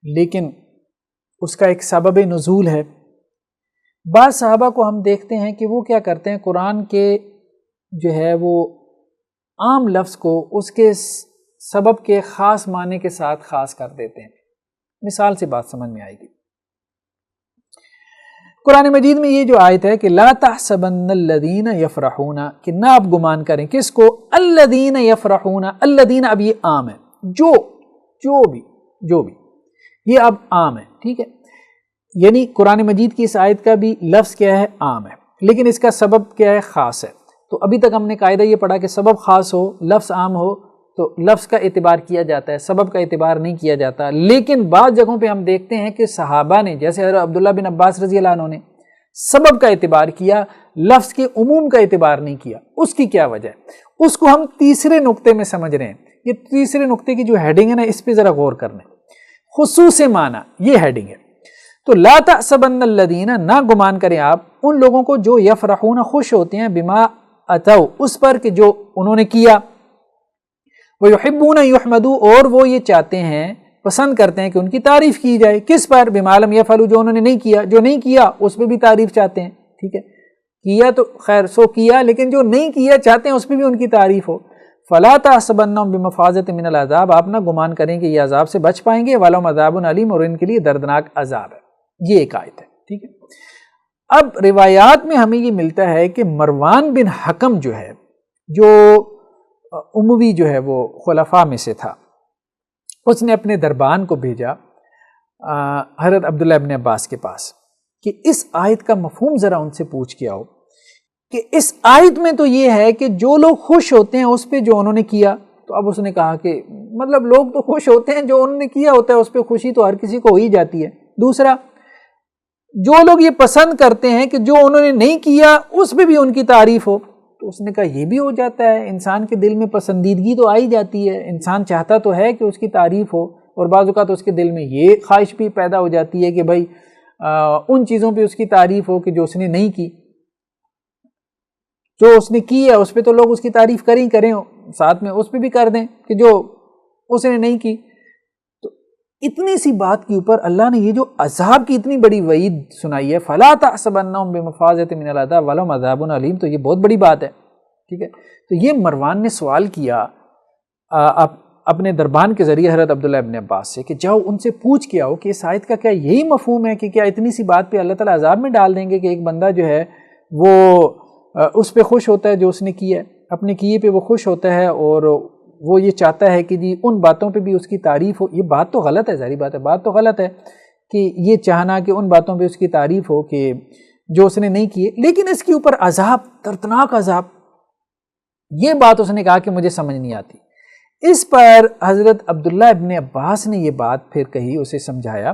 لیکن اس کا ایک سبب نزول ہے۔ بعض صحابہ کو ہم دیکھتے ہیں کہ وہ کیا کرتے ہیں، قرآن کے جو ہے وہ عام لفظ کو اس کے سبب کے خاص معنی کے ساتھ خاص کر دیتے ہیں۔ مثال سے بات سمجھ میں آئے گی۔ قرآن مجید میں یہ جو آیت ہے کہ لا تحسبن الذین یفرحون، کہ نہ آپ گمان کریں کس کو، الذین یفرحون، الذین اب یہ عام ہے، جو بھی یہ اب عام ہے، ٹھیک ہے، یعنی قرآن مجید کی اس آیت کا بھی لفظ کیا ہے، عام ہے، لیکن اس کا سبب کیا ہے، خاص ہے۔ تو ابھی تک ہم نے قاعدہ یہ پڑھا کہ سبب خاص ہو، لفظ عام ہو تو لفظ کا اعتبار کیا جاتا ہے، سبب کا اعتبار نہیں کیا جاتا۔ لیکن بعض جگہوں پہ ہم دیکھتے ہیں کہ صحابہ نے، جیسے حضرت عبداللہ بن عباس رضی اللہ عنہ نے سبب کا اعتبار کیا، لفظ کے عموم کا اعتبار نہیں کیا۔ اس کی کیا وجہ ہے، اس کو ہم تیسرے نقطے میں سمجھ رہے ہیں۔ یہ تیسرے نقطے کی جو ہیڈنگ ہے نا، اس پہ ذرا غور کرنا ہے، خصوص معنی، یہ ہیڈنگ ہے۔ تو لا تحسبن الذین، نہ گمان کریں آپ ان لوگوں کو جو یفرحون، خوش ہوتے ہیں، بما اتوا، اس پر کہ جو انہوں نے کیا، وَيُحِبُّونَ يُحْمَدُوا، اور وہ یہ چاہتے ہیں، پسند کرتے ہیں کہ ان کی تعریف کی جائے، کس پر، بِمَا لَمْ يَفْعَلُوا، جو انہوں نے نہیں کیا، جو نہیں کیا اس پہ بھی تعریف چاہتے ہیں، ٹھیک ہے، کیا تو خیر سو کیا، لیکن جو نہیں کیا چاہتے ہیں اس پہ بھی ان کی تعریف ہو۔ فَلَا تَحْسَبَنَّهُمْ بِمَفَازَةٍ مِّنَ الْعَذَابِ، آپ نہ گمان کریں کہ یہ عذاب سے بچ پائیں گے، وَلَهُمْ عَذَابٌ أَلِيمٌ، اور ان کے لیے دردناک عذاب ہے۔ یہ ایک آیت ہے، ٹھیک ہے۔ اب روایات میں ہمیں یہ ملتا ہے کہ مروان بن حکم جو ہے، جو اموی جو ہے وہ خلفاء میں سے تھا، اس نے اپنے دربان کو بھیجا حضرت عبداللہ ابن عباس کے پاس کہ اس آیت کا مفہوم ذرا ان سے پوچھ کے آؤ، کہ اس آیت میں تو یہ ہے کہ جو لوگ خوش ہوتے ہیں اس پہ جو انہوں نے کیا، تو اب اس نے کہا کہ مطلب لوگ تو خوش ہوتے ہیں جو انہوں نے کیا ہوتا ہے، اس پہ خوشی تو ہر کسی کو ہو ہی جاتی ہے۔ دوسرا، جو لوگ یہ پسند کرتے ہیں کہ جو انہوں نے نہیں کیا اس پہ بھی ان کی تعریف ہو، تو اس نے کہا یہ بھی ہو جاتا ہے، انسان کے دل میں پسندیدگی تو آئی جاتی ہے، انسان چاہتا تو ہے کہ اس کی تعریف ہو، اور بعض اوقات اس کے دل میں یہ خواہش بھی پیدا ہو جاتی ہے کہ بھائی ان چیزوں پہ اس کی تعریف ہو کہ جو اس نے نہیں کی، جو اس نے کی ہے اس پہ تو لوگ اس کی تعریف کریں ساتھ میں اس پہ بھی کر دیں کہ جو اس نے نہیں کی۔ تو اتنی سی بات کے اوپر اللہ نے یہ جو عذاب کی اتنی بڑی وعید سنائی ہے، فَلَا تَحْسَبَنَّهُمْ بِمَفَازَةٍ مِّنَ الْعَذَابِ وَلَهُمْ عَذَابٌ عَلِيمٌ، تو یہ بہت بڑی بات ہے، ٹھیک ہے۔ تو یہ مروان نے سوال کیا اپنے دربان کے ذریعے حضرت عبداللہ ابن عباس سے کہ جاؤ ان سے پوچھ کے آؤ کہ اس آیت کا کیا یہی مفہوم ہے کہ کیا اتنی سی بات پہ اللہ تعالیٰ عذاب میں ڈال دیں گے کہ ایک بندہ جو ہے وہ اس پہ خوش ہوتا ہے جو اس نے کیا ہے، اپنے کیے پہ وہ خوش ہوتا ہے اور وہ یہ چاہتا ہے کہ جی ان باتوں پہ بھی اس کی تعریف ہو۔ یہ بات تو غلط ہے، ظاہری بات ہے، بات تو غلط ہے کہ یہ چاہنا کہ ان باتوں پہ اس کی تعریف ہو کہ جو اس نے نہیں کیے، لیکن اس کے اوپر عذاب، دردناک عذاب، یہ بات اس نے کہا کہ مجھے سمجھ نہیں آتی۔ اس پر حضرت عبداللہ ابن عباس نے یہ بات پھر کہی، اسے سمجھایا،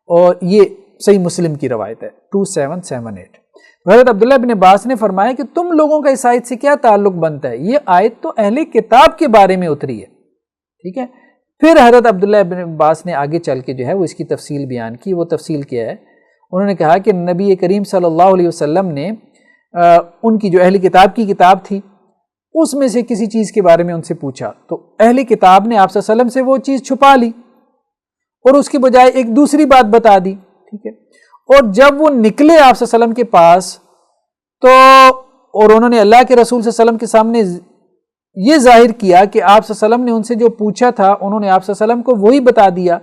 اور یہ صحیح مسلم کی روایت ہے 2778۔ حضرت عبداللہ ابن عباس نے فرمایا کہ تم لوگوں کا اس آیت سے کیا تعلق بنتا ہے؟ یہ آیت تو اہل کتاب کے بارے میں اتری ہے، ٹھیک ہے۔ پھر حضرت عبداللہ ابن عباس نے آگے چل کے جو ہے وہ اس کی تفصیل بیان کی۔ وہ تفصیل کیا ہے؟ انہوں نے کہا کہ نبی کریم صلی اللہ علیہ وسلم نے ان کی جو اہل کتاب کی کتاب تھی اس میں سے کسی چیز کے بارے میں ان سے پوچھا، تو اہل کتاب نے آپ صلی اللہ علیہ وسلم سے وہ چیز چھپا لی اور اس کے بجائے ایک دوسری بات بتا دی، ٹھیک ہے۔ اور جب وہ نکلے آپ صلی اللہ علیہ وسلم کے پاس تو اور انہوں نے اللہ کے رسول صلی اللہ علیہ وسلم کے سامنے یہ ظاہر کیا کہ آپ صلی اللہ علیہ وسلم نے ان سے جو پوچھا تھا انہوں نے آپ صلی اللہ علیہ وسلم کو وہی بتا دیا،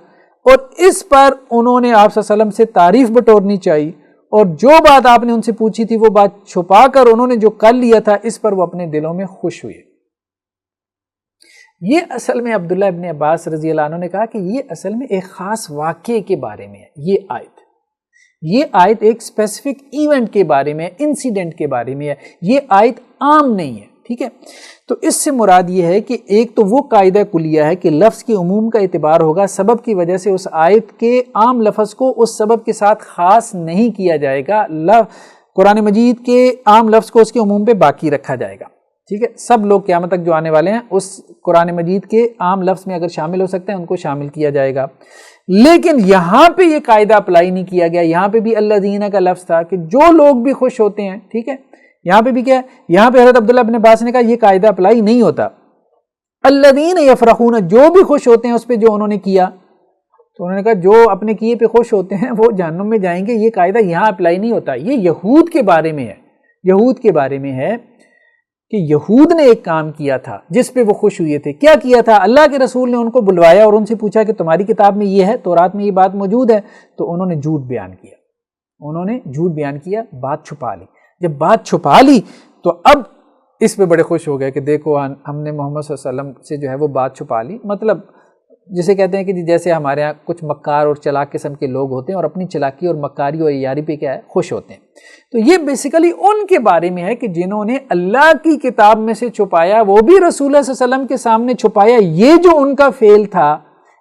اور اس پر انہوں نے آپ صلی اللہ علیہ وسلم سے تعریف بٹورنی چاہیے، اور جو بات آپ نے ان سے پوچھی تھی وہ بات چھپا کر انہوں نے جو کر لیا تھا اس پر وہ اپنے دلوں میں خوش ہوئے۔ یہ اصل میں عبداللہ ابن عباس رضی اللہ عنہ نے کہا کہ یہ اصل میں ایک خاص واقعے کے بارے میں ہے، یہ آیت ایک اسپیسیفک ایونٹ کے بارے میں، انسیڈنٹ کے بارے میں ہے، یہ آیت عام نہیں ہے، ٹھیک ہے۔ تو اس سے مراد یہ ہے کہ ایک تو وہ قاعدہ کلیہ ہے کہ لفظ کے عموم کا اعتبار ہوگا، سبب کی وجہ سے اس آیت کے عام لفظ کو اس سبب کے ساتھ خاص نہیں کیا جائے گا، قرآن مجید کے عام لفظ کو اس کے عموم پہ باقی رکھا جائے گا، ٹھیک ہے۔ سب لوگ قیامت تک جو آنے والے ہیں اس قرآن مجید کے عام لفظ میں اگر شامل ہو سکتے ہیں ان کو شامل کیا جائے گا، لیکن یہاں پہ یہ قاعدہ اپلائی نہیں کیا گیا۔ یہاں پہ بھی الذین کا لفظ تھا کہ جو لوگ بھی خوش ہوتے ہیں، ٹھیک ہے۔ یہاں پہ بھی کیا ہے؟ یہاں پہ حضرت عبداللہ ابن عباس نے کہا یہ قاعدہ اپلائی نہیں ہوتا۔ الذین یفرحون، جو بھی خوش ہوتے ہیں اس پہ جو انہوں نے کیا، تو انہوں نے کہا جو اپنے کیے پہ خوش ہوتے ہیں وہ جہنم میں جائیں گے، یہ قاعدہ یہاں اپلائی نہیں ہوتا۔ یہ یہود کے بارے میں ہے، یہود کے بارے میں ہے کہ یہود نے ایک کام کیا تھا جس پہ وہ خوش ہوئے تھے۔ کیا کیا تھا؟ اللہ کے رسول نے ان کو بلوایا اور ان سے پوچھا کہ تمہاری کتاب میں یہ ہے، تورات میں یہ بات موجود ہے، تو انہوں نے جھوٹ بیان کیا، بات چھپا لی۔ جب بات چھپا لی تو اب اس پہ بڑے خوش ہو گئے کہ دیکھو ہم نے محمد صلی اللہ علیہ وسلم سے جو ہے وہ بات چھپا لی، مطلب جسے کہتے ہیں کہ جیسے ہمارے ہاں کچھ مکار اور چلاک قسم کے لوگ ہوتے ہیں اور اپنی چلاکی اور مکاری اور عیاری پہ کیا ہے خوش ہوتے ہیں، تو یہ بیسیکلی ان کے بارے میں ہے کہ جنہوں نے اللہ کی کتاب میں سے چھپایا، وہ بھی رسول اللہ صلی اللہ علیہ وسلم کے سامنے چھپایا، یہ جو ان کا فعل تھا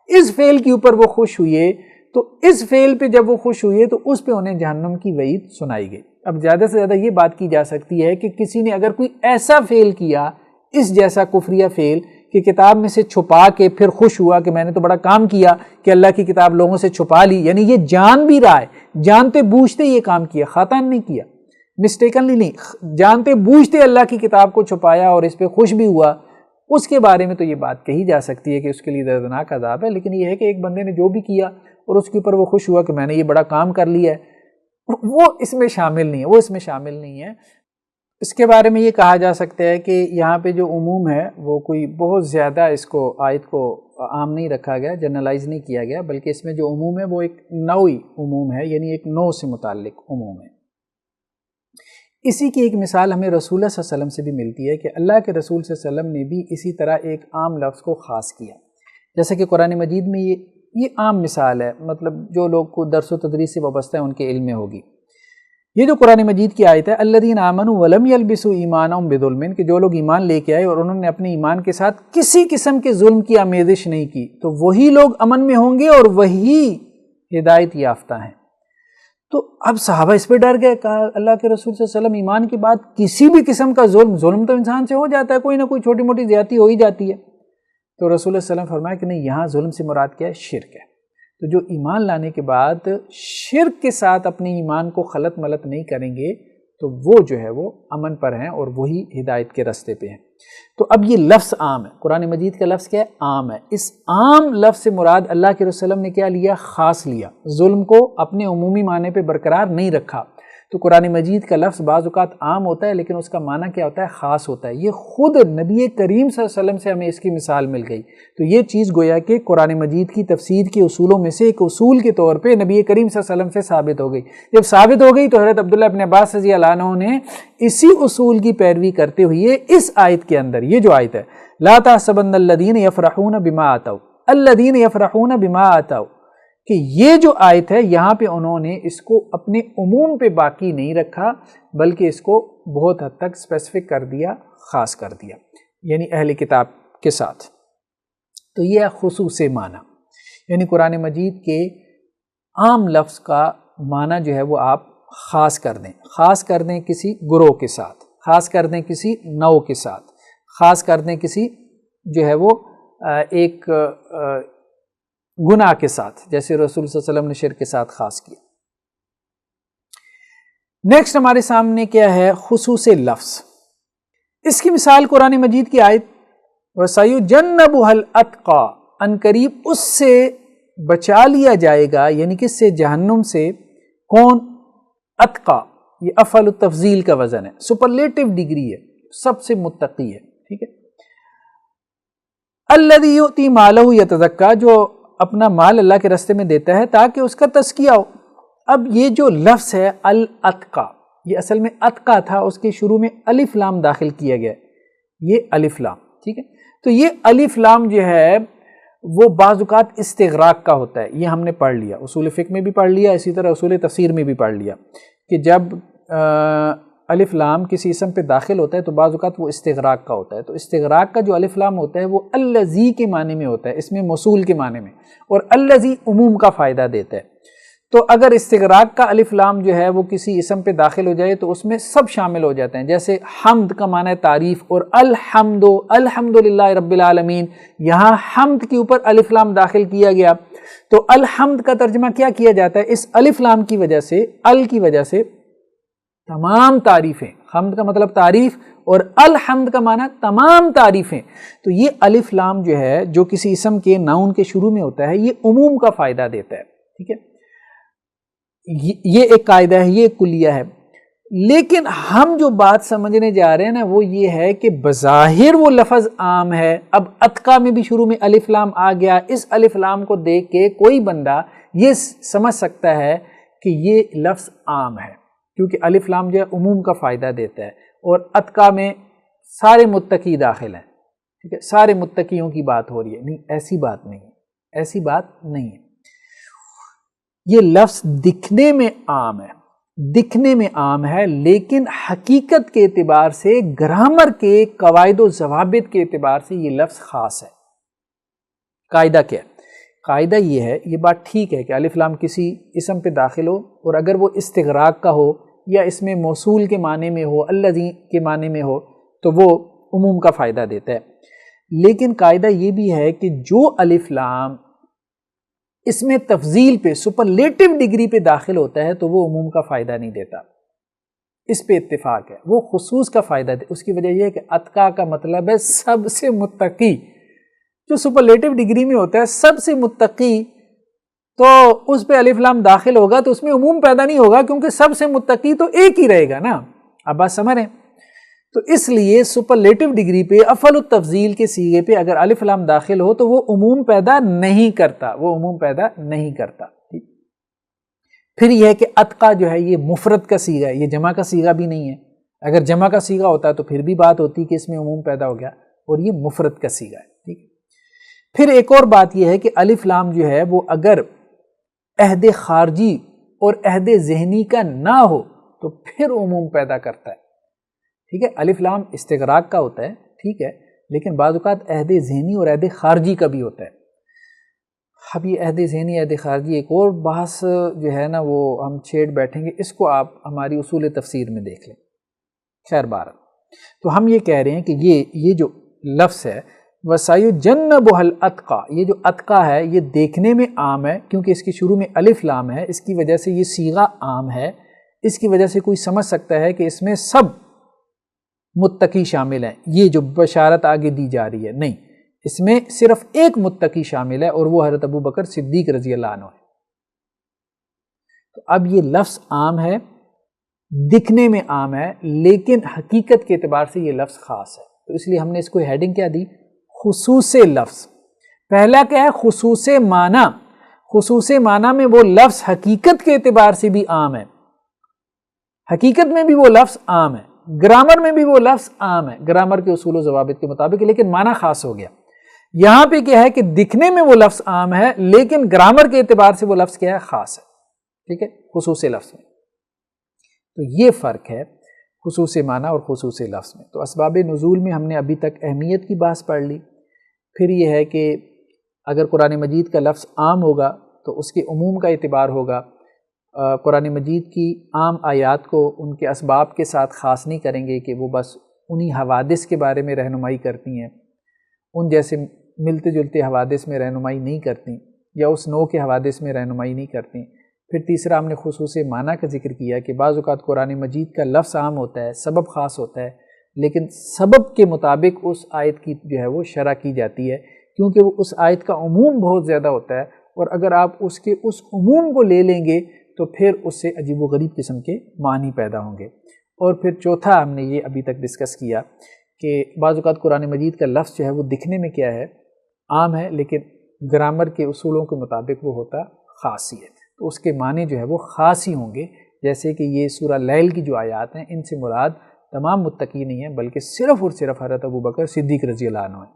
اس فعل کے اوپر وہ خوش ہوئے، تو اس فعل پہ جب وہ خوش ہوئے تو اس پہ انہیں جہنم کی وعید سنائی گئی۔ اب زیادہ سے زیادہ یہ بات کی جا سکتی ہے کہ کسی نے اگر کوئی ایسا فعل کیا، اس جیسا کفریہ فعل کہ کتاب میں سے چھپا کے پھر خوش ہوا کہ میں نے تو بڑا کام کیا کہ اللہ کی کتاب لوگوں سے چھپا لی، یعنی یہ جان بھی رہا ہے، جانتے بوجھتے یہ کام کیا، خطاً نہیں کیا، مسٹیکنلی نہیں، جانتے بوجھتے اللہ کی کتاب کو چھپایا اور اس پہ خوش بھی ہوا، اس کے بارے میں تو یہ بات کہی جا سکتی ہے کہ اس کے لیے دردناک عذاب ہے۔ لیکن یہ ہے کہ ایک بندے نے جو بھی کیا اور اس کے اوپر وہ خوش ہوا کہ میں نے یہ بڑا کام کر لیا ہے، وہ اس میں شامل نہیں ہے، اس کے بارے میں یہ کہا جا سکتا ہے کہ یہاں پہ جو عموم ہے وہ کوئی بہت زیادہ اس کو آیت کو عام نہیں رکھا گیا، جنرلائز نہیں کیا گیا، بلکہ اس میں جو عموم ہے وہ ایک نوعی عموم ہے، یعنی ایک نوع سے متعلق عموم ہے۔ اسی کی ایک مثال ہمیں رسول اللہ صلی اللہ علیہ وسلم سے بھی ملتی ہے کہ اللہ کے رسول صلی اللہ علیہ وسلم نے بھی اسی طرح ایک عام لفظ کو خاص کیا، جیسا کہ قرآن مجید میں یہ عام مثال ہے، مطلب جو لوگ کو درس و تدریس سے وابستہ ہے ان کے علم میں ہوگی۔ یہ جو قرآن مجید کی آیت ہے الذین آمنوا ولم یلبسوا ایمانہم بظلم، کہ جو لوگ ایمان لے کے آئے اور انہوں نے اپنے ایمان کے ساتھ کسی قسم کے ظلم کی آمیزش نہیں کی، تو وہی لوگ امن میں ہوں گے اور وہی ہدایت یافتہ ہیں۔ تو اب صحابہ اس پہ ڈر گئے، کہا اللہ کے رسول صلی اللہ علیہ وسلم ایمان کے بعد کسی بھی قسم کا ظلم تو انسان سے ہو جاتا ہے، کوئی نہ کوئی چھوٹی موٹی زیادتی ہو ہی جاتی ہے۔ تو رسول اللہ صلی اللہ علیہ وسلم فرمایا کہ نہیں، یہاں ظلم سے مراد کیا ہے؟ شرک ہے۔ تو جو ایمان لانے کے بعد شرک کے ساتھ اپنے ایمان کو خلط ملط نہیں کریں گے تو وہ جو ہے وہ امن پر ہیں اور وہی ہدایت کے راستے پہ ہیں۔ تو اب یہ لفظ عام ہے، قرآن مجید کا لفظ کیا ہے؟ عام ہے۔ اس عام لفظ سے مراد اللہ کے رسول نے کیا لیا؟ خاص لیا، ظلم کو اپنے عمومی معنی پہ برقرار نہیں رکھا۔ تو قرآن مجید کا لفظ بعض اوقات عام ہوتا ہے لیکن اس کا معنی کیا ہوتا ہے؟ خاص ہوتا ہے۔ یہ خود نبی کریم صلی اللہ علیہ وسلم سے ہمیں اس کی مثال مل گئی۔ تو یہ چیز گویا کہ قرآن مجید کی تفسیر کے اصولوں میں سے ایک اصول کے طور پہ نبی کریم صلی اللہ علیہ وسلم سے ثابت ہو گئی۔ جب ثابت ہو گئی تو حضرت عبداللہ ابن عباس رضی اللہ عنہ نے اسی اصول کی پیروی کرتے ہوئے اس آیت کے اندر، یہ جو آیت ہے لا تحسبن الذین یفرحون بما آتوا الذین یفرحون بما آتوا، کہ یہ جو آیت ہے یہاں پہ انہوں نے اس کو اپنے عموم پہ باقی نہیں رکھا بلکہ اس کو بہت حد تک اسپیسیفک کر دیا، خاص کر دیا، یعنی اہل کتاب کے ساتھ۔ تو یہ ہے خصوص معنی، یعنی قرآن مجید کے عام لفظ کا معنی جو ہے وہ آپ خاص کر دیں، خاص کر دیں کسی گروہ کے ساتھ، خاص کر دیں کسی نوع کے ساتھ، خاص کر دیں کسی جو ہے وہ ایک گناہ کے ساتھ، جیسے رسول صلی اللہ علیہ وسلم نے شرک کے ساتھ خاص کیا۔ نیکسٹ ہمارے سامنے کیا ہے؟ خصوص لفظ۔ اس کی مثال قرآن مجید کی آیت وَسَيُجَنَّبُهَا الْأَتْقَى، ان قریب اس سے بچا لیا جائے گا، یعنی کس سے؟ جہنم سے۔ کون؟ اتقا، یہ افعل التفضیل کا وزن ہے، سپرلیٹو ڈگری ہے، سب سے متقی ہے، ٹھیک ہے۔ الذی یؤتی مالہ یتزکا، جو اپنا مال اللہ کے راستے میں دیتا ہے تاکہ اس کا تزکیہ ہو۔ اب یہ جو لفظ ہے الاتقا، یہ اصل میں اتقا تھا، اس کے شروع میں الف لام داخل کیا گیا، یہ الف لام، ٹھیک ہے۔ تو یہ الف لام جو ہے وہ بعض اوقات استغراق کا ہوتا ہے، یہ ہم نے پڑھ لیا، اصول فقہ میں بھی پڑھ لیا، اسی طرح اصول تفسیر میں بھی پڑھ لیا کہ جب الف لام کسی اسم پہ داخل ہوتا ہے تو بعض اوقات وہ استغراق کا ہوتا ہے۔ تو استغراق کا جو الف لام ہوتا ہے وہ الذی کے معنی میں ہوتا ہے، اس میں موصول کے معنی میں، اور الذی عموم کا فائدہ دیتا ہے۔ تو اگر استغراق کا الف لام جو ہے وہ کسی اسم پہ داخل ہو جائے تو اس میں سب شامل ہو جاتے ہیں، جیسے حمد کا معنی ہے تعریف، اور الحمدللہ رب العالمین، یہاں حمد کے اوپر الف لام داخل کیا گیا تو الحمد کا ترجمہ کیا کیا جاتا ہے؟ اس الف لام کی وجہ سے، کی وجہ سے تمام تعریفیں، حمد کا مطلب تعریف اور الحمد کا معنی تمام تعریفیں۔ تو یہ الف لام جو ہے جو کسی اسم کے ناؤن کے شروع میں ہوتا ہے یہ عموم کا فائدہ دیتا ہے، ٹھیک ہے۔ یہ ایک قاعدہ ہے، یہ ایک کلیہ ہے۔ لیکن ہم جو بات سمجھنے جا رہے ہیں نا وہ یہ ہے کہ بظاہر وہ لفظ عام ہے، اب اتقا میں بھی شروع میں الف لام آ گیا، اس الف لام کو دیکھ کے کوئی بندہ یہ سمجھ سکتا ہے کہ یہ لفظ عام ہے، کیونکہ الف لام جو ہے عموم کا فائدہ دیتا ہے، اور اتقا میں سارے متقی داخل ہیں، ٹھیک ہے، سارے متقیوں کی بات ہو رہی ہے۔ نہیں، ایسی بات نہیں ہے، ایسی بات نہیں ہے۔ یہ لفظ دکھنے میں عام ہے، دکھنے میں عام ہے، لیکن حقیقت کے اعتبار سے، گرامر کے قواعد و ضوابط کے اعتبار سے یہ لفظ خاص ہے۔ قاعدہ کیا ہے؟ قاعدہ یہ ہے، یہ بات ٹھیک ہے کہ الف لام کسی اسم پہ داخل ہو اور اگر وہ استغراق کا ہو یا اس میں موصول کے معنی میں ہو، الذی کے معنی میں ہو، تو وہ عموم کا فائدہ دیتا ہے۔ لیکن قاعدہ یہ بھی ہے کہ جو الف لام اس میں تفضیل پہ، سپرلیٹو ڈگری پہ داخل ہوتا ہے تو وہ عموم کا فائدہ نہیں دیتا، اس پہ اتفاق ہے، وہ خصوص کا فائدہ دے۔ اس کی وجہ یہ ہے کہ اتقا کا مطلب ہے سب سے متقی، جو سپرلیٹو ڈگری میں ہوتا ہے سب سے متقی، تو اس پہ الف لام داخل ہوگا تو اس میں عموم پیدا نہیں ہوگا، کیونکہ سب سے متقی تو ایک ہی رہے گا نا۔ اب بات سمجھ رہے ہیں؟ تو اس لیے سپرلیٹو ڈگری پہ، افعل التفضیل کے صیغے پہ اگر الف لام داخل ہو تو وہ عموم پیدا نہیں کرتا، وہ عموم پیدا نہیں کرتا۔ پھر یہ ہے کہ اتقا جو ہے یہ مفرد کا صیغہ ہے، یہ جمع کا صیغہ بھی نہیں ہے۔ اگر جمع کا صیغہ ہوتا تو پھر بھی بات ہوتی کہ اس میں عموم پیدا ہو گیا، اور یہ مفرد کا صیغہ ہے، ٹھیک ہے۔ پھر ایک اور بات یہ ہے کہ الف لام جو ہے وہ اگر عہد خارجی اور عہد ذہنی کا نہ ہو تو پھر عموم پیدا کرتا ہے، ٹھیک ہے۔ الف لام استغراق کا ہوتا ہے، ٹھیک ہے، لیکن بعض اوقات عہد ذہنی اور عہد خارجی کا بھی ہوتا ہے۔ اب یہ عہد ذہنی عہد خارجی ایک اور بحث جو ہے نا وہ ہم چھیڑ بیٹھیں گے، اس کو آپ ہماری اصول تفسیر میں دیکھ لیں۔ خیر بہرحال تو ہم یہ کہہ رہے ہیں کہ یہ جو لفظ ہے وَسَيُجَنَّبُهَا الْأَتْقَى، یہ جو اتقا ہے یہ دیکھنے میں عام ہے کیونکہ اس کی شروع میں الف لام ہے، اس کی وجہ سے یہ صیغہ عام ہے، اس کی وجہ سے کوئی سمجھ سکتا ہے کہ اس میں سب متقی شامل ہیں، یہ جو بشارت آگے دی جا رہی ہے، نہیں، اس میں صرف ایک متقی شامل ہے اور وہ حضرت ابو بکر صدیق رضی اللہ عنہ ہے۔ تو اب یہ لفظ عام ہے، دکھنے میں عام ہے، لیکن حقیقت کے اعتبار سے یہ لفظ خاص ہے، تو اس لیے ہم نے اس کو ہیڈنگ کیا دی؟ خصوص لفظ۔ پہلا کیا ہے؟ خصوص معنی۔ خصوص معنی میں وہ لفظ حقیقت کے اعتبار سے بھی عام ہے، حقیقت میں بھی وہ لفظ عام ہے، گرامر میں بھی وہ لفظ عام ہے، گرامر کے اصول و ضوابط کے مطابق، لیکن معنی خاص ہو گیا۔ یہاں پہ کیا ہے کہ دکھنے میں وہ لفظ عام ہے، لیکن گرامر کے اعتبار سے وہ لفظ کیا ہے؟ خاص ہے، ٹھیک ہے، خصوص لفظ میں۔ تو یہ فرق ہے خصوص معنی اور خصوص لفظ میں۔ تو اسباب نزول میں ہم نے ابھی تک اہمیت کی بحث پڑھ لی، پھر یہ ہے کہ اگر قرآن مجید کا لفظ عام ہوگا تو اس کے عموم کا اعتبار ہوگا، قرآن مجید کی عام آیات کو ان کے اسباب کے ساتھ خاص نہیں کریں گے کہ وہ بس انہی حوادث کے بارے میں رہنمائی کرتی ہیں، ان جیسے ملتے جلتے حوادث میں رہنمائی نہیں کرتی، یا اس نوع کے حوادث میں رہنمائی نہیں کرتی۔ پھر تیسرا ہم نے خصوص معنی کا ذکر کیا کہ بعض اوقات قرآن مجید کا لفظ عام ہوتا ہے، سبب خاص ہوتا ہے، لیکن سبب کے مطابق اس آیت کی جو ہے وہ شرح کی جاتی ہے، کیونکہ وہ اس آیت کا عموم بہت زیادہ ہوتا ہے، اور اگر آپ اس کے اس عموم کو لے لیں گے تو پھر اس سے عجیب و غریب قسم کے معنی پیدا ہوں گے۔ اور پھر چوتھا ہم نے یہ ابھی تک ڈسکس کیا کہ بعض اوقات قرآن مجید کا لفظ جو ہے وہ دکھنے میں کیا ہے؟ عام ہے، لیکن گرامر کے اصولوں کے مطابق وہ ہوتا خاصیت، تو اس کے معنی جو ہے وہ خاص ہی ہوں گے۔ جیسے کہ یہ سورہ لیل کی جو آیات ہیں، ان سے مراد تمام متقی نہیں ہیں، بلکہ صرف اور صرف حضرت ابو بکر صدیق رضی اللہ عنہ ہیں۔